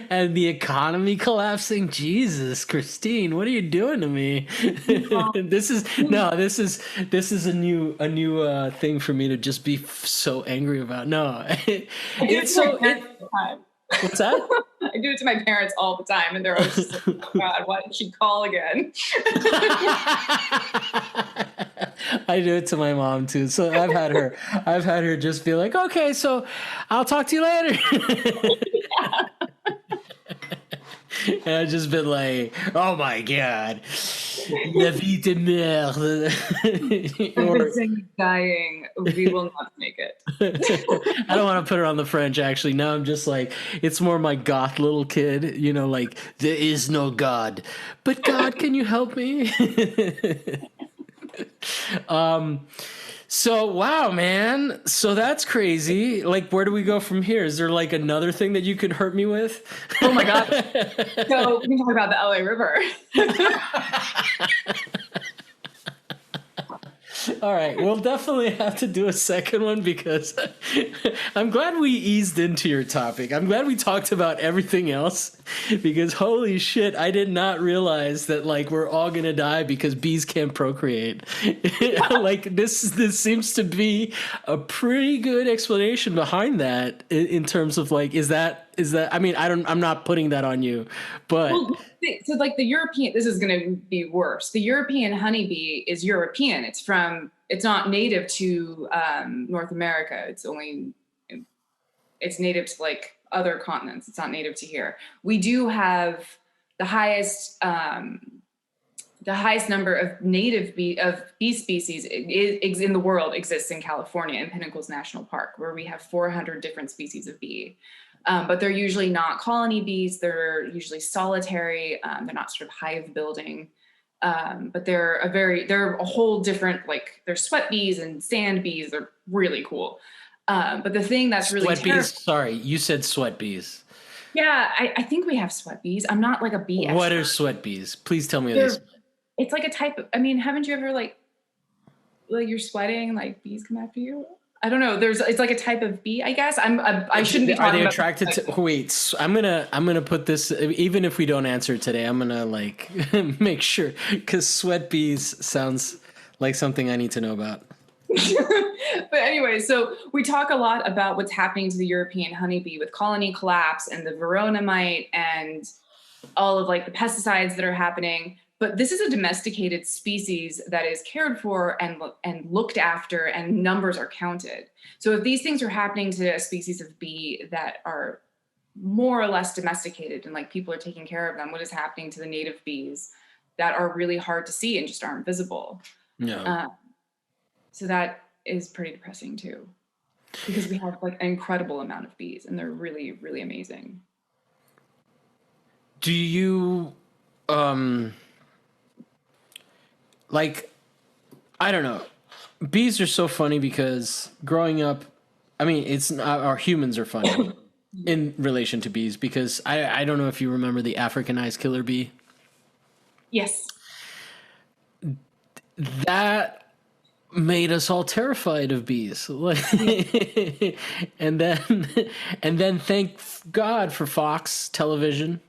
And the economy collapsing. Jesus, Christine, what are you doing to me? This is a new thing for me to just be so angry about. No. It's so what's that? I do it to my parents all the time, and they're always just like, oh God, why did she call again? I do it to my mom too. So I've had her just be like, okay, so I'll talk to you later. And I've just been like, oh my God. La vie de merde. Vincent's dying. We will not make it. I don't want to put her on the French, actually. Now I'm just like, it's more my goth little kid, you know, like, there is no God. But God, can you help me? So, wow, man. So that's crazy. Like, where do we go from here? Is there like another thing that you could hurt me with? Oh my God. So we can talk about the LA River. All right, we'll definitely have to do a second one because I'm glad we eased into your topic. I'm glad we talked about everything else because holy shit, I did not realize that like we're all gonna die because bees can't procreate. Like this seems to be a pretty good explanation behind that in terms of like is that I mean I'm not putting that on you, but well, so like the European, this is going to be worse. The European honeybee is European. It's not native to North America. It's native to like other continents. It's not native to here. We do have the highest number of native bee species in the world exists in California in Pinnacles National Park, where we have 400 different species of bee. But they're usually not colony bees. They're usually solitary. They're not sort of hive building. But they're a whole different, like they're sweat bees and sand bees. They're really cool. But the thing that's really sweat bees. Sorry, you said sweat bees. Yeah, I think we have sweat bees. I'm not like a bee expert. What are sweat bees? Please tell me this. It's like a type of, I mean, haven't you ever like you're sweating, like bees come after you? I don't know. It's like a type of bee, I guess. I shouldn't be talking about. Are they attracted to? Wait, I'm gonna put this. Even if we don't answer today, I'm gonna like make sure because sweat bees sounds like something I need to know about. But anyway, so we talk a lot about what's happening to the European honeybee with colony collapse and the Verona mite and all of like the pesticides that are happening. But this is a domesticated species that is cared for and looked after, and numbers are counted. So if these things are happening to a species of bee that are more or less domesticated and like people are taking care of them, what is happening to the native bees that are really hard to see and just aren't visible? No. So that is pretty depressing too, because we have like an incredible amount of bees and they're really, really amazing. Do you, like, I don't know. Bees are so funny because growing up, I mean, it's not, our humans are funny in relation to bees because I don't know if you remember the Africanized killer bee. Yes. That made us all terrified of bees. and then thank God for Fox television.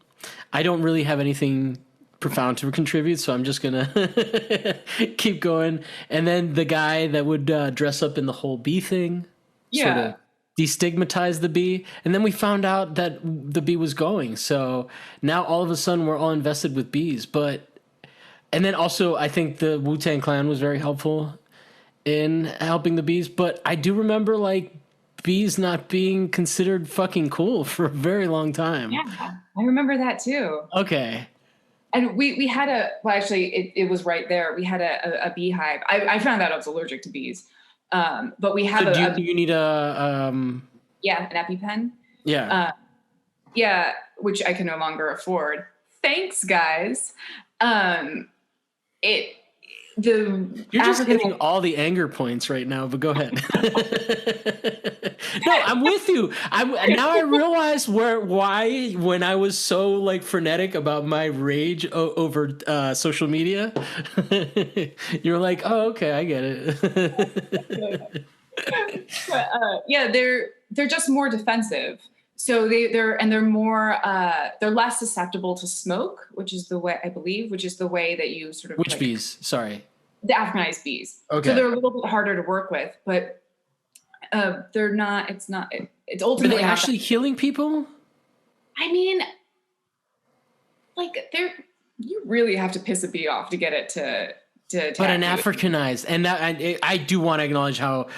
I don't really have anything profound to contribute, so I'm just gonna keep going. And then the guy that would dress up in the whole bee thing, sort of destigmatize the bee. And then we found out that the bee was going. So now all of a sudden we're all invested with bees. And then also I think the Wu-Tang Clan was very helpful in helping the bees. But I do remember like bees not being considered fucking cool for a very long time. Yeah, I remember that too. Okay. And we had it was right there. We had a beehive. I found out I was allergic to bees. But we have do you need an EpiPen. Yeah. Which I can no longer afford. Thanks, guys. You're just hitting all the anger points right now, but go ahead. No, I'm with you. Now I realize why when I was so like frenetic about my rage over social media, you're like, oh, okay, I get it. But, they're just more defensive. So they're more they're less susceptible to smoke, which is the way that you sort of which bees? Sorry, the Africanized bees. Okay, so they're a little bit harder to work with, but they're not. It's ultimately are they actually killing people? I mean, like you really have to piss a bee off to get it to But an attack you. Africanized, and that I do want to acknowledge how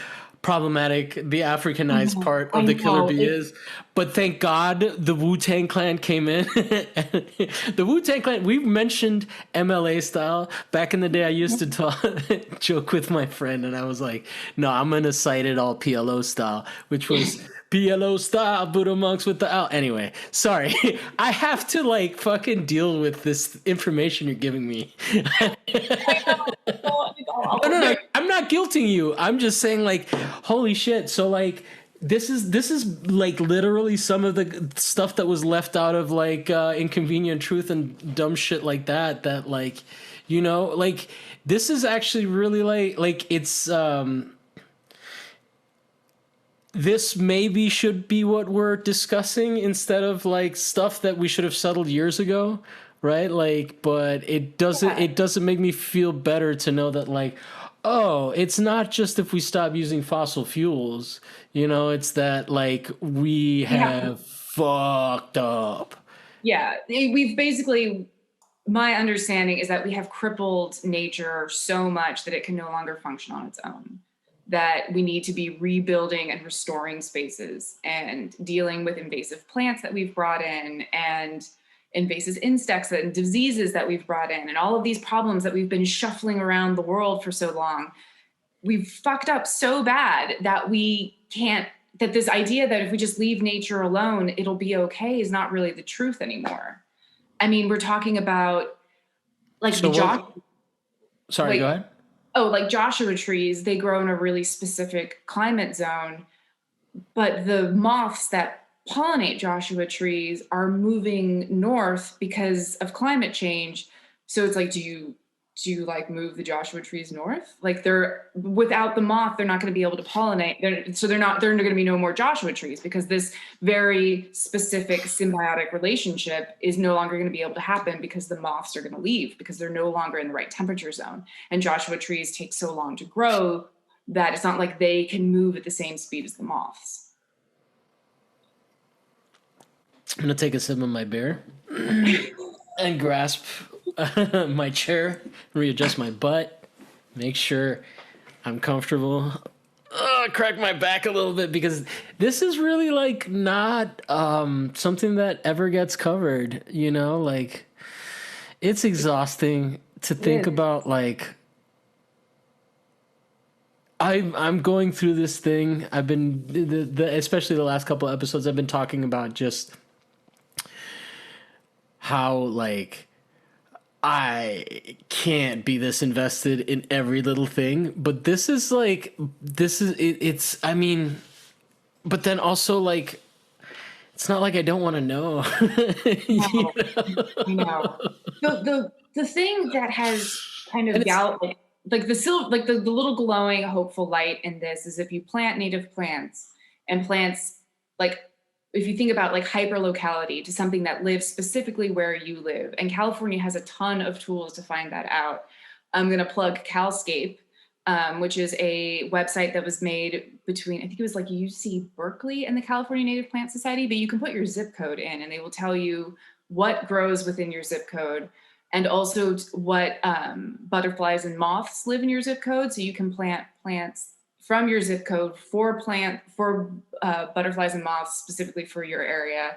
problematic the Africanized part I of the Killer know. Bee is. But thank God the Wu-Tang Clan came in. The Wu-Tang Clan, we mentioned MLA style. Back in the day, I used to joke with my friend, and I was like, no, I'm going to cite it all PLO style, which was PLO style, Buddha monks with the L. Anyway, sorry. I have to like fucking deal with this information you're giving me. No. I'm not guilting you. I'm just saying, like, holy shit. So, like, this is like literally some of the stuff that was left out of like Inconvenient Truth and dumb shit like that. That like, like this is actually really like it's this maybe should be what we're discussing instead of like stuff that we should have settled years ago, right? Like, but it doesn't make me feel better to know that like, oh, it's not just if we stop using fossil fuels, it's that like we have fucked up. Yeah, we've basically, my understanding is that we have crippled nature so much that it can no longer function on its own, that we need to be rebuilding and restoring spaces and dealing with invasive plants that we've brought in and invasive insects and diseases that we've brought in and all of these problems that we've been shuffling around the world for so long. We've fucked up so bad that we can't, that this idea that if we just leave nature alone, it'll be okay is not really the truth anymore. I mean, we're talking about like So sorry, go ahead. Oh, like Joshua trees, they grow in a really specific climate zone, but the moths that pollinate Joshua trees are moving north because of climate change. So it's like, do you like move the Joshua trees north? Like they're without the moth, they're not going to be able to pollinate. They're going to be no more Joshua trees because this very specific symbiotic relationship is no longer going to be able to happen because the moths are going to leave because they're no longer in the right temperature zone. And Joshua trees take so long to grow that it's not like they can move at the same speed as the moths. I'm gonna take a sip of my beer and grasp my chair, readjust my butt, make sure I'm comfortable. Crack my back a little bit because this is really like not something that ever gets covered. Like it's exhausting to think about. Like I'm going through this thing. I've been especially the last couple of episodes. I've been talking about just how like I can't be this invested in every little thing, but it's I mean, but then also like it's not like I don't want to know. I know. The thing that has kind of like the little glowing hopeful light in this is if you plant native plants and plants like if you think about like hyperlocality to something that lives specifically where you live, and California has a ton of tools to find that out. I'm going to plug Calscape, which is a website that was made between, I think it was like UC Berkeley and the California Native Plant Society, but you can put your zip code in and they will tell you what grows within your zip code and also what butterflies and moths live in your zip code. So you can plant plants from your zip code for butterflies and moths specifically for your area.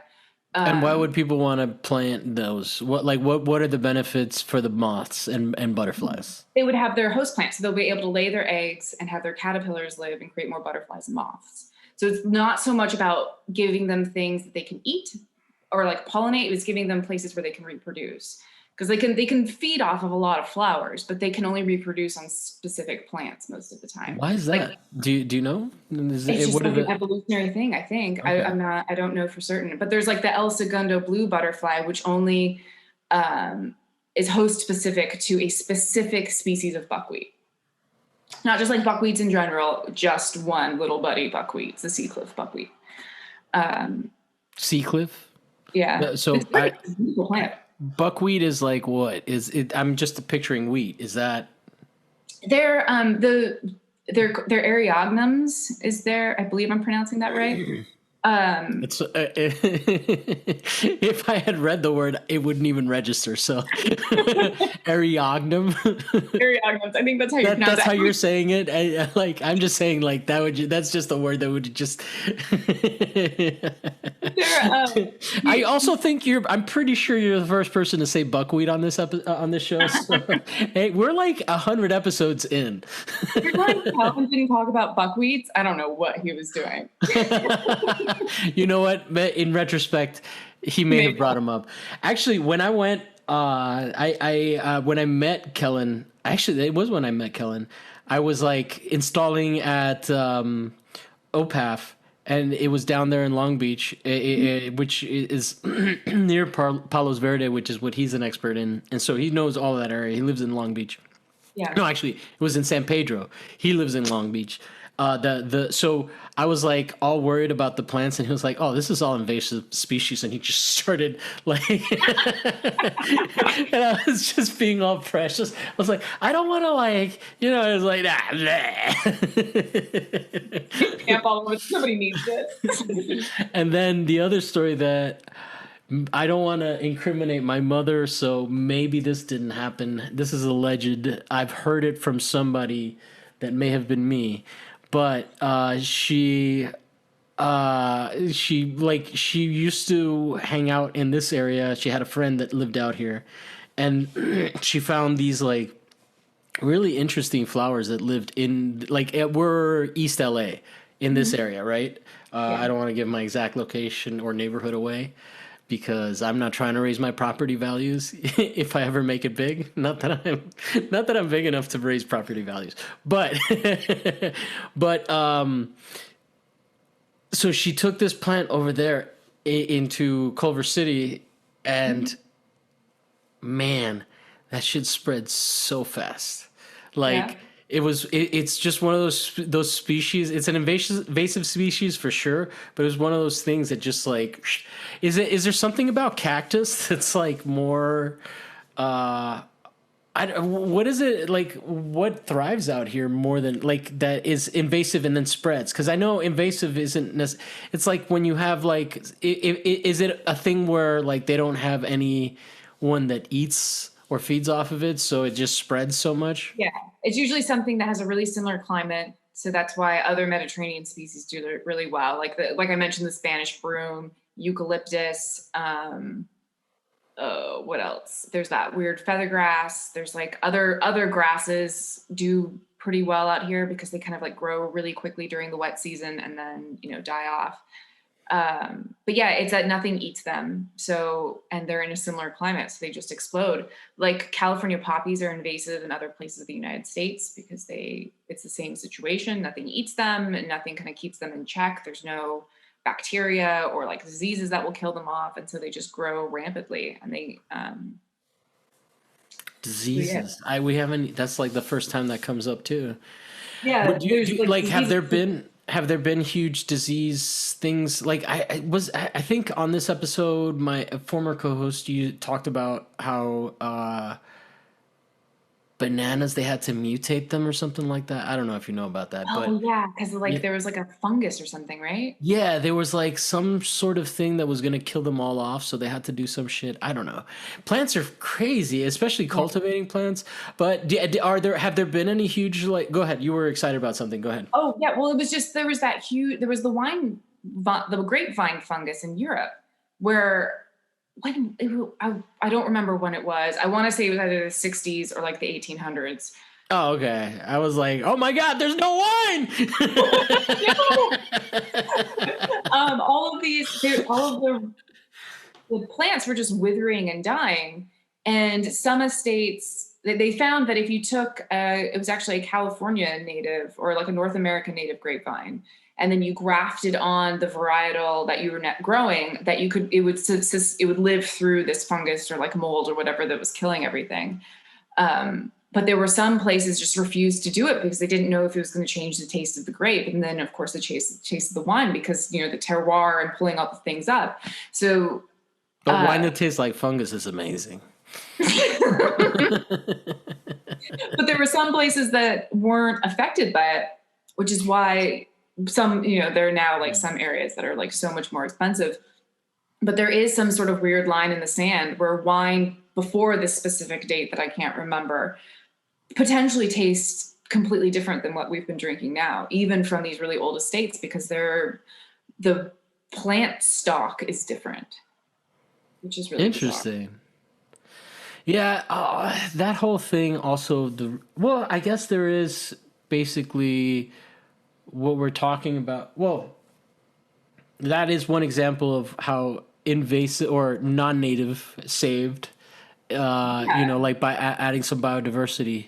And why would people want to plant those? What are the benefits for the moths and butterflies? They would have their host plants, so they'll be able to lay their eggs and have their caterpillars live and create more butterflies and moths. So it's not so much about giving them things that they can eat or like pollinate, it's giving them places where they can reproduce. Because they can feed off of a lot of flowers, but they can only reproduce on specific plants most of the time. Why is that? Like, do you know? It's just like an evolutionary thing, I think. Okay. I don't know for certain, but there's like the El Segundo blue butterfly, which only is host specific to a specific species of buckwheat. Not just like buckwheats in general, just one little buddy buckwheat. It's the Seacliff buckwheat. Seacliff? Yeah. So it's a beautiful plant. Buckwheat is like what? Is it? I'm just picturing wheat. Is that? They're their Eriogonums is there. I believe I'm pronouncing that right. It's if I had read the word, it wouldn't even register. So, Eriogonum. I think that's how you pronounce That's it. how you're saying it. I'm just saying like that would. That's just a word that would just. I also think I'm pretty sure you're the first person to say buckwheat on on this show. So, hey, we're like 100 episodes in. Every time Calvin didn't talk about buckwheats, I don't know what he was doing. You know what? In retrospect, he may have brought him up. Actually, when I went, when I met Kellen, actually, it was when I met Kellen. I was like installing at OPAF, and it was down there in Long Beach, which is near Palos Verde, which is what he's an expert in, and so he knows all that area. He lives in Long Beach. Yeah. No, actually, it was in San Pedro. He lives in Long Beach. So I was like all worried about the plants, and he was like, "Oh, this is all invasive species," and he just started like, and I was just being all precious. I was like, "I don't want to like, I was like, Camp all over. Somebody needs this. And then the other story that I don't want to incriminate my mother, so maybe this didn't happen. This is alleged. I've heard it from somebody that may have been me. But she used to hang out in this area. She had a friend that lived out here, and she found these like really interesting flowers that lived in we're East LA in this area, right? I don't want to give my exact location or neighborhood away, because I'm not trying to raise my property values if I ever make it big. Not that I'm big enough to raise property values, but so she took this plant over there into Culver City, and man, that shit spread so fast. Like it's just one of those species. It's an invasive species for sure, but it was one of those things that just like, is there something about cactus that's like more, what is it like? What thrives out here more than like that is invasive and then spreads? Because I know invasive isn't. It's like when you have like, is it a thing where like they don't have any one that eats or feeds off of it, so it just spreads so much? Yeah, it's usually something that has a really similar climate, so that's why other Mediterranean species do it really well. Like I mentioned, the Spanish broom, eucalyptus. What else? There's that weird feathergrass. There's like other grasses do pretty well out here because they kind of like grow really quickly during the wet season and then die off. But yeah, it's that nothing eats them. So, and they're in a similar climate, so they just explode. Like California poppies are invasive in other places of the United States because it's the same situation. Nothing eats them and nothing kind of keeps them in check. There's no bacteria or like diseases that will kill them off. And so they just grow rampantly, and they, diseases. We haven't, that's like the first time that comes up too. Yeah. Have there been huge disease things? Like I think on this episode, my former co-host, you talked about how bananas, they had to mutate them or something like that. I don't know if you know about that. Oh yeah, because there was like a fungus or something, right? Yeah, there was like some sort of thing that was going to kill them all off, so they had to do some shit. I don't know. Plants are crazy, especially cultivating plants. But have there been any huge, like, go ahead. You were excited about something. Go ahead. Oh yeah, well, it was just there was the grapevine fungus in Europe where I don't remember when it was. I want to say it was either the 60s or like the 1800s. Oh, okay. I was like, oh my God, there's no wine. All of the plants were just withering and dying. And some estates, they found that if you took, it was actually a California native or like a North American native grapevine, and then you grafted on the varietal that you were growing, that it would live through this fungus or like mold or whatever that was killing everything. But there were some places just refused to do it because they didn't know if it was going to change the taste of the grape. And then of course the taste of the wine, because, the terroir and pulling all the things up. So. But wine that tastes like fungus is amazing. But there were some places that weren't affected by it, which is why some, there are now like some areas that are like so much more expensive, but there is some sort of weird line in the sand where wine before this specific date that I can't remember potentially tastes completely different than what we've been drinking now, even from these really old estates, because the plant stock is different, which is really Interesting. bizarre. Yeah, that whole thing also well, I guess there is basically what we're talking about. Well, that is one example of how invasive or non-native saved, Yeah. like by adding some biodiversity.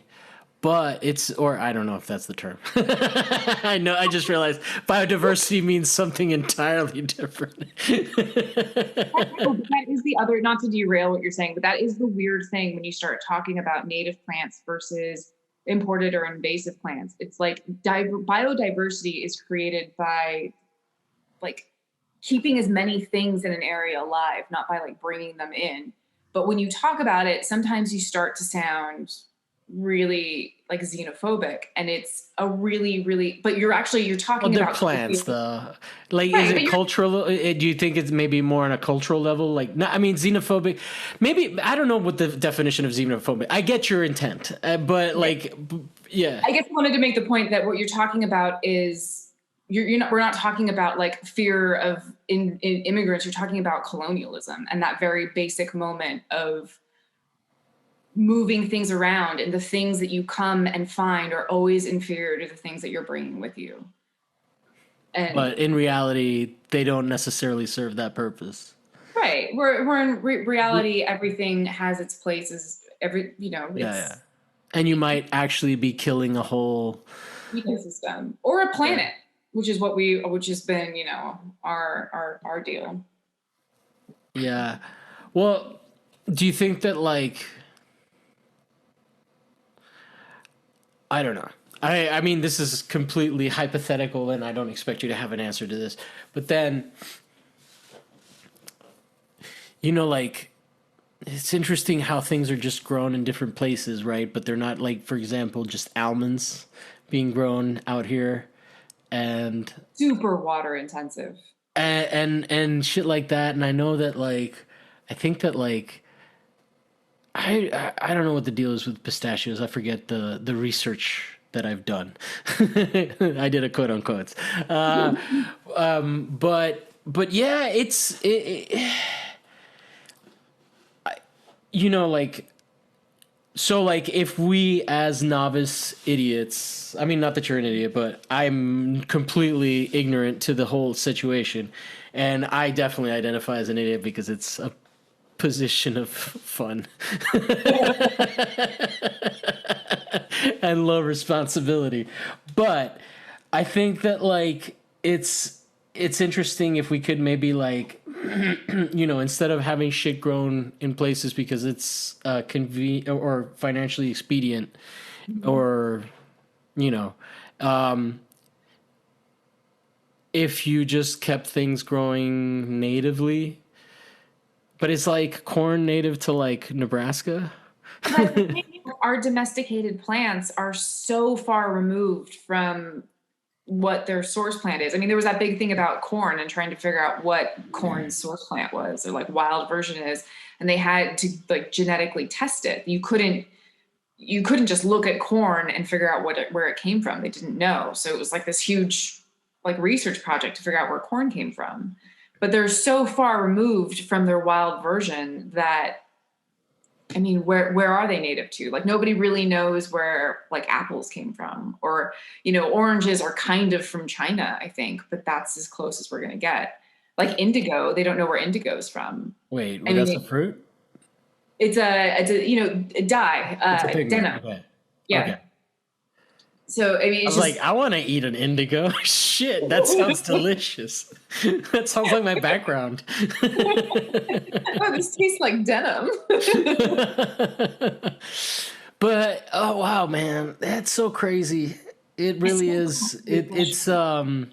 But or I don't know if that's the term. I know, I just realized biodiversity means something entirely different. That is the other, not to derail what you're saying, but that is the weird thing when you start talking about native plants versus imported or invasive plants. It's like biodiversity is created by like keeping as many things in an area alive, not by like bringing them in. But when you talk about it, sometimes you start to sound really like xenophobic, and it's a really, really, but you're Well, talking they're about plants, though. Like, is right, but it you're cultural? Do you think it's maybe more on a cultural level? Like, no, I mean, xenophobic. Maybe I don't know what the definition of xenophobic. I get your intent, but like, yeah. I guess I wanted to make the point that what you're talking about is you're not, we're not talking about like fear of in immigrants. You're talking about colonialism and that very basic moment of moving things around, and the things that you come and find are always inferior to the things that you're bringing with you. And But in reality, they don't necessarily serve that purpose. right, we're in reality, everything has its places. Yeah, yeah. It's And you might actually be killing a whole. ecosystem or a Yeah. planet, which has been, our deal. Yeah. Well, do you think that like I don't know. I mean, this is completely hypothetical, and I don't expect you to have an answer to this. But then, like, it's interesting how things are just grown in different places, right? But they're not like, for example, just almonds being grown out here, and Super water intensive. and shit like that. And I know that like, I think that like, I don't know what the deal is with pistachios. I forget the research that I've done. I did a quote unquote. But yeah, like, so like if we as novice idiots, I mean, not that you're an idiot, but I'm completely ignorant to the whole situation, and I definitely identify as an idiot because it's a position of fun and low responsibility. But I think that like it's interesting if we could maybe like instead of having shit grown in places because it's convenient or financially expedient, or you know if you just kept things growing natively. But it's like corn native to like Nebraska. But our domesticated plants are so far removed from what their source plant is. I mean, there was that big thing about corn and trying to figure out what corn's source plant was, or like wild version is, and they had to like genetically test it. You couldn't just look at corn and figure out where it came from. They didn't know. So it was like this huge like research project to figure out where corn came from. But they're so far removed from their wild version that, I mean, where are they native to? Like nobody really knows where like apples came from, or oranges are kind of from China, I think, but that's as close as we're gonna get. Like indigo, they don't know where indigo is from. Wait, I well, that's a mean, fruit. a dye, It's a pigment. denim. Okay. Yeah. Okay. So I mean, I it's was like, just I want to eat an indigo. Shit, that sounds delicious. That sounds like my background. oh, this tastes like denim. But oh wow, man, that's so crazy. It It's really so is.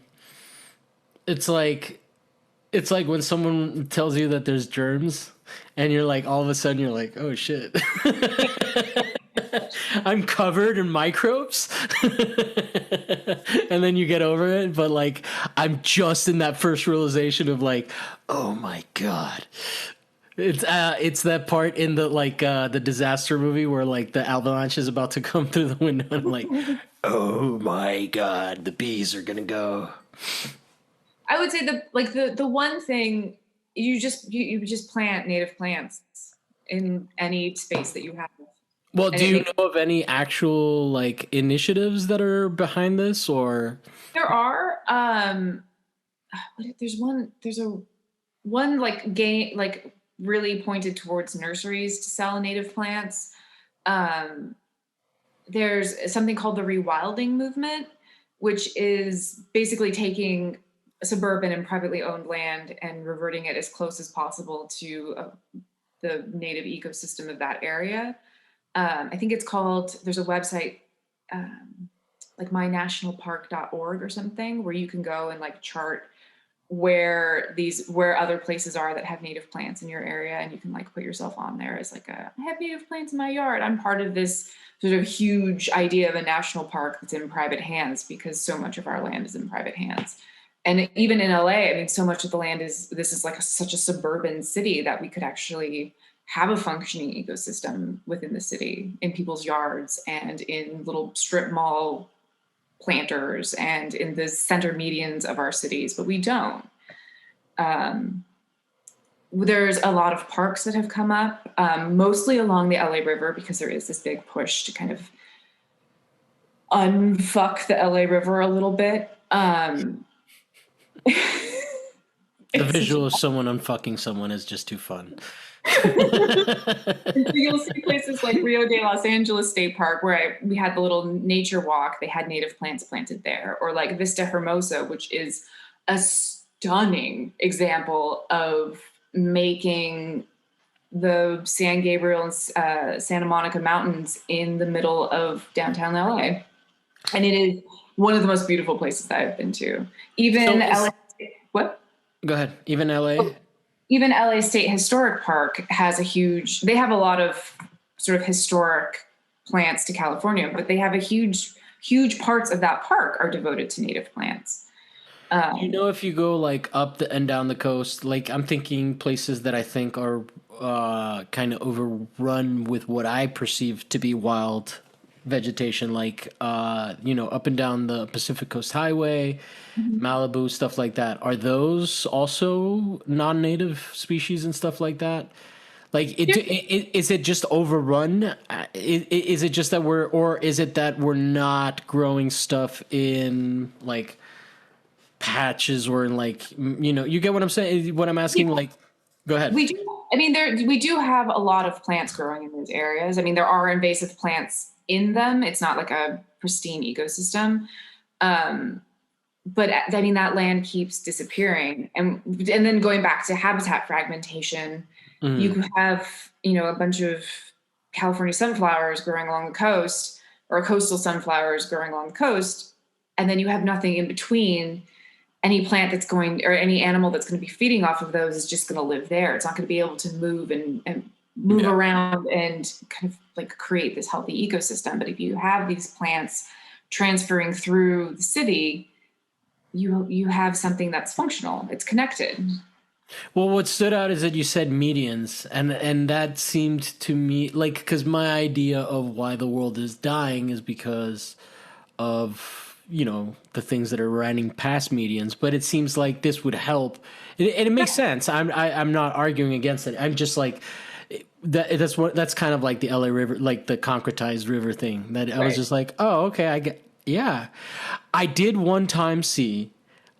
It's like when someone tells you that there's germs, and you're like, all of a sudden you're like, oh shit. I'm covered in microbes. And then you get over it. But like, I'm just in that first realization of like, oh my God. It's that part in the like the disaster movie where like the avalanche is about to come through the window and I'm like, oh my God, the bees are gonna go. I would say the one thing you just plant native plants in any space that you have. Well, And do you know of any actual like initiatives that are behind this, or there are there's a one like game like really pointed towards nurseries to sell native plants. There's something called the Rewilding Movement, which is basically taking suburban and privately owned land and reverting it as close as possible to the native ecosystem of that area. I think it's called, there's a website like mynationalpark.org or something where you can go and like chart where other places are that have native plants in your area, and you can like put yourself on there as like I have native plants in my yard. I'm part of this sort of huge idea of a national park that's in private hands, because so much of our land is in private hands. And even in LA, I mean, so much of the land is like such a suburban city that we could actually have a functioning ecosystem within the city, in people's yards and in little strip mall planters and in the center medians of our cities, but we don't. There's a lot of parks that have come up, mostly along the LA River, because there is this big push to kind of unfuck the LA River a little bit. the visual of someone unfucking someone is just too fun. You'll see places like Rio de Los Angeles State Park, where we had the little nature walk. They had native plants planted there, or like Vista Hermosa, which is a stunning example of making the San Gabriel and Santa Monica Mountains in the middle of downtown LA. And it is one of the most beautiful places that I've been to. Even LA. What? Go ahead. Even LA? Even LA State Historic Park has they have a lot of sort of historic plants to California, but they have a huge parts of that park are devoted to native plants. You know, if you go like up and down the coast, like I'm thinking places that I think are kind of overrun with what I perceive to be wild vegetation, like up and down the Pacific Coast Highway, Malibu, stuff like that. Are those also non-native species and stuff like that? Like, is it just overrun? Is it just that is it that we're not growing stuff in like patches or in like, you get what I'm saying? What I'm asking, like, go ahead. We do. I mean, we do have a lot of plants growing in those areas. I mean, there are invasive plants in them. It's not like a pristine ecosystem. But I mean, that land keeps disappearing. And then going back to habitat fragmentation, you could have, a bunch of California sunflowers growing along the coast, or coastal sunflowers growing along the coast. And then you have nothing in between. Any plant that's going, or any animal that's going to be feeding off of those, is just going to live there. It's not going to be able to move and move around and kind of like create this healthy ecosystem. But if you have these plants transferring through the city, you have something that's functional. It's connected. Well, what stood out is that you said medians, and that seemed to me like, because my idea of why the world is dying is because of the things that are running past medians, but it seems like this would help, and it makes sense. I'm not arguing against it. I'm just like that's kind of like the LA River, like the concretized river thing. That I was just like, oh, okay, I get. Yeah, I did one time see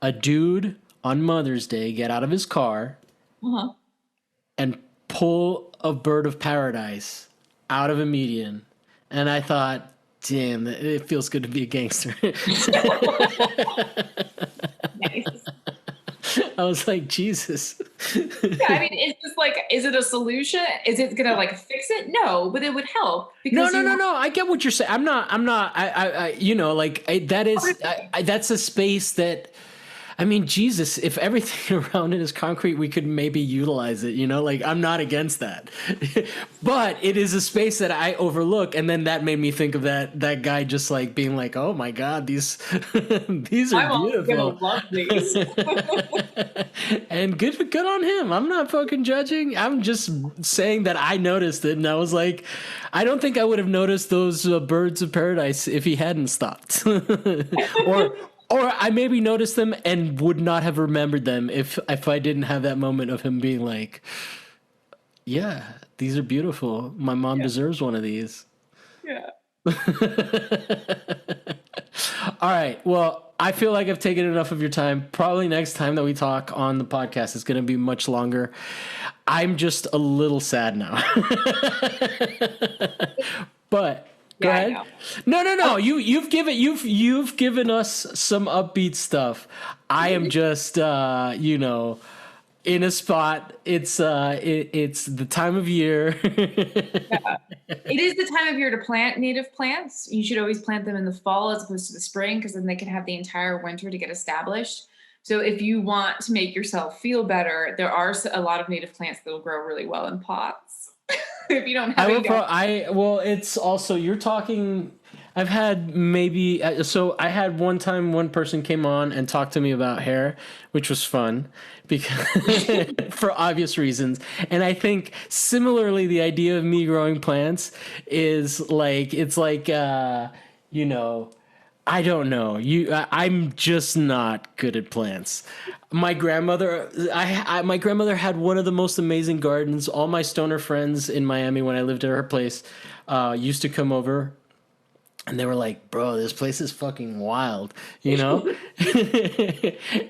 a dude on Mother's Day get out of his car and pull a bird of paradise out of a median, and I thought, damn, it feels good to be a gangster. Nice. I was like, Jesus. Yeah, I mean, it's just like, is it a solution? Is it gonna like fix it? No, but it would help. No. I get what you're saying. I'm not. That's a space that I mean, Jesus, if everything around it is concrete, we could maybe utilize it, you know? Like, I'm not against that. But it is a space that I overlook, and then that made me think of that guy just like being like, "Oh my God, these these are I'm beautiful." gonna love these. And good on him. I'm not fucking judging. I'm just saying that I noticed it, and I was like, I don't think I would have noticed those birds of paradise if he hadn't stopped, or I maybe noticed them and would not have remembered them if I didn't have that moment of him being like, "Yeah, these are beautiful. My mom deserves one of these." Yeah. All right. Well, I feel like I've taken enough of your time. Probably next time that we talk on the podcast is going to be much longer. I'm just a little sad now. But go ahead. No. You've given us some upbeat stuff. I am just in a spot. It's the time of year. It is the time of year to plant native plants. You should always plant them in the fall as opposed to the spring, because then they can have the entire winter to get established. So if you want to make yourself feel better, there are a lot of native plants that will grow really well in pots. If you don't have it's also, you're talking, I've had maybe, so I had one time one person came on and talked to me about hair, which was fun because for obvious reasons. And I think similarly, the idea of me growing plants is like, it's like, I don't know. I'm just not good at plants. My grandmother, my grandmother had one of the most amazing gardens. All my stoner friends in Miami, when I lived at her place, used to come over, and they were like, "Bro, this place is fucking wild," you know.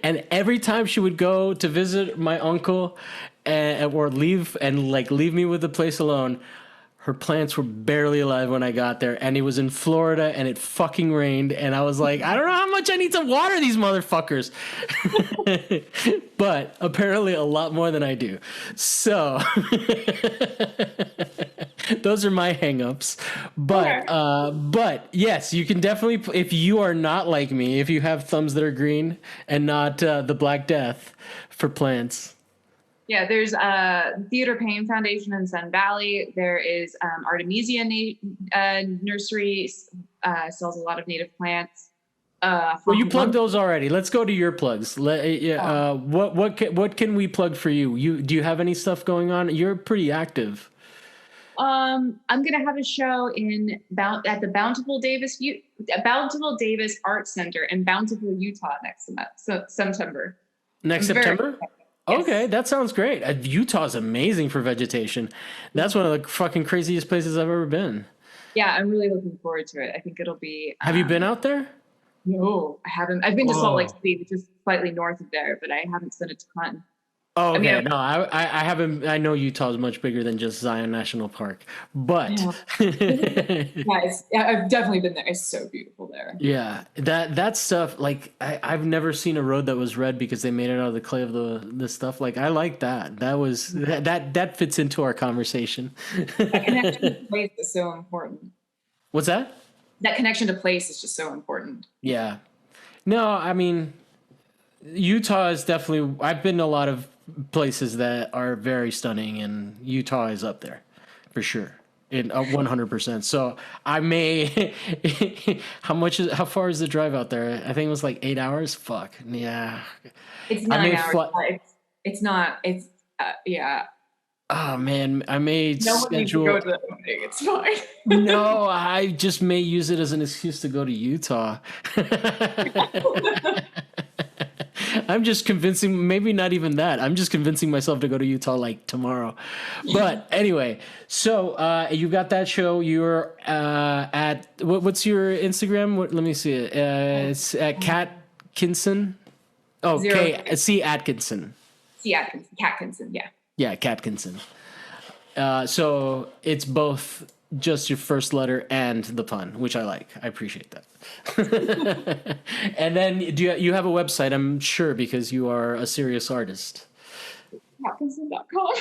And every time she would go to visit my uncle, or leave me with the place alone, her plants were barely alive when I got there, and it was in Florida, and it fucking rained, and I was like, I don't know how much I need to water these motherfuckers. But apparently a lot more than I do. So those are my hangups. But yes, you can definitely, if you are not like me, if you have thumbs that are green and not the Black Death for plants. Yeah, there's Theodore Payne Foundation in Sun Valley. There is Artemisia Nursery, sells a lot of native plants. Well, you plugged those already. Let's go to your plugs. What can we plug for you? Do you have any stuff going on? You're pretty active. I'm gonna have a show at the Bountiful Davis Art Center in Bountiful, Utah next month. So September. Next September? Okay, that sounds great. Utah's amazing for vegetation. That's one of the fucking craziest places I've ever been. Yeah, I'm really looking forward to it. I think it'll be... Have you been out there? No, I haven't. I've been to Salt Lake City, which is slightly north of there, but I haven't spent a ton. Oh, okay. I mean, I haven't. I know Utah is much bigger than just Zion National Park, but I've definitely been there. It's so beautiful there. Yeah, that stuff. Like I've never seen a road that was red because they made it out of the clay of the stuff. Like I like that. That fits into our conversation. That connection to place is so important. What's that? That connection to place is just so important. Yeah. No, I mean, Utah is definitely. I've been to a lot of places that are very stunning, and Utah is up there for sure, in 100%. So I may. How far is the drive out there? I think it was like 8 hours. Fuck yeah. It's 9 hours. It's not. It's yeah. Oh man, I may schedule. Go to that meeting. It's fine. No, I just may use it as an excuse to go to Utah. I'm just convincing, maybe not even that. I'm just convincing myself to go to Utah like tomorrow. But anyway, so you got that show. You're at, what's your Instagram? Let me see it. It's at Catkinson. Oh, C Atkinson. C Atkinson. Catkinson, yeah. Yeah, Catkinson. So it's both just your first letter and the pun, which I like. I appreciate that. And then you have a website, I'm sure, because you are a serious artist. Atkinson.com.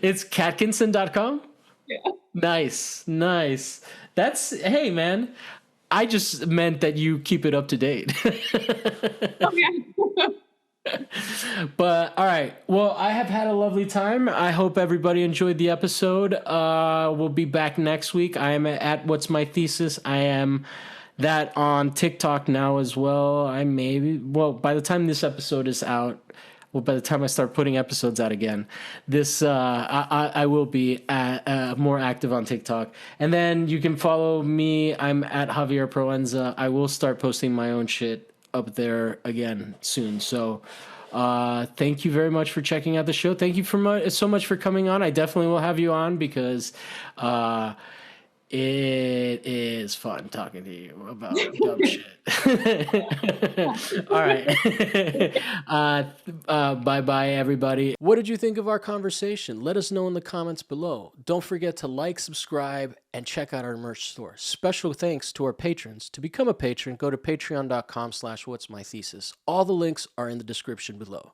It's Catkinson.com? Yeah. Nice. That's, hey man, I just meant that you keep it up to date. But all right. Well, I have had a lovely time. I hope everybody enjoyed the episode. We'll be back next week. I am at What's My Thesis. I am that on TikTok now as well. By the time this episode is out, by the time I start putting episodes out again, I will be more active on TikTok. And then you can follow me. I'm at Javier Proenza. I will start posting my own shit up there again soon. So thank you very much for checking out the show. Thank you so much for coming on. I definitely will have you on because it is fun talking to you about dumb shit. All right. Bye-bye, everybody. What did you think of our conversation? Let us know in the comments below. Don't forget to like, subscribe, and check out our merch store. Special thanks to our patrons. To become a patron, go to patreon.com/whatsmythesis. All the links are in the description below.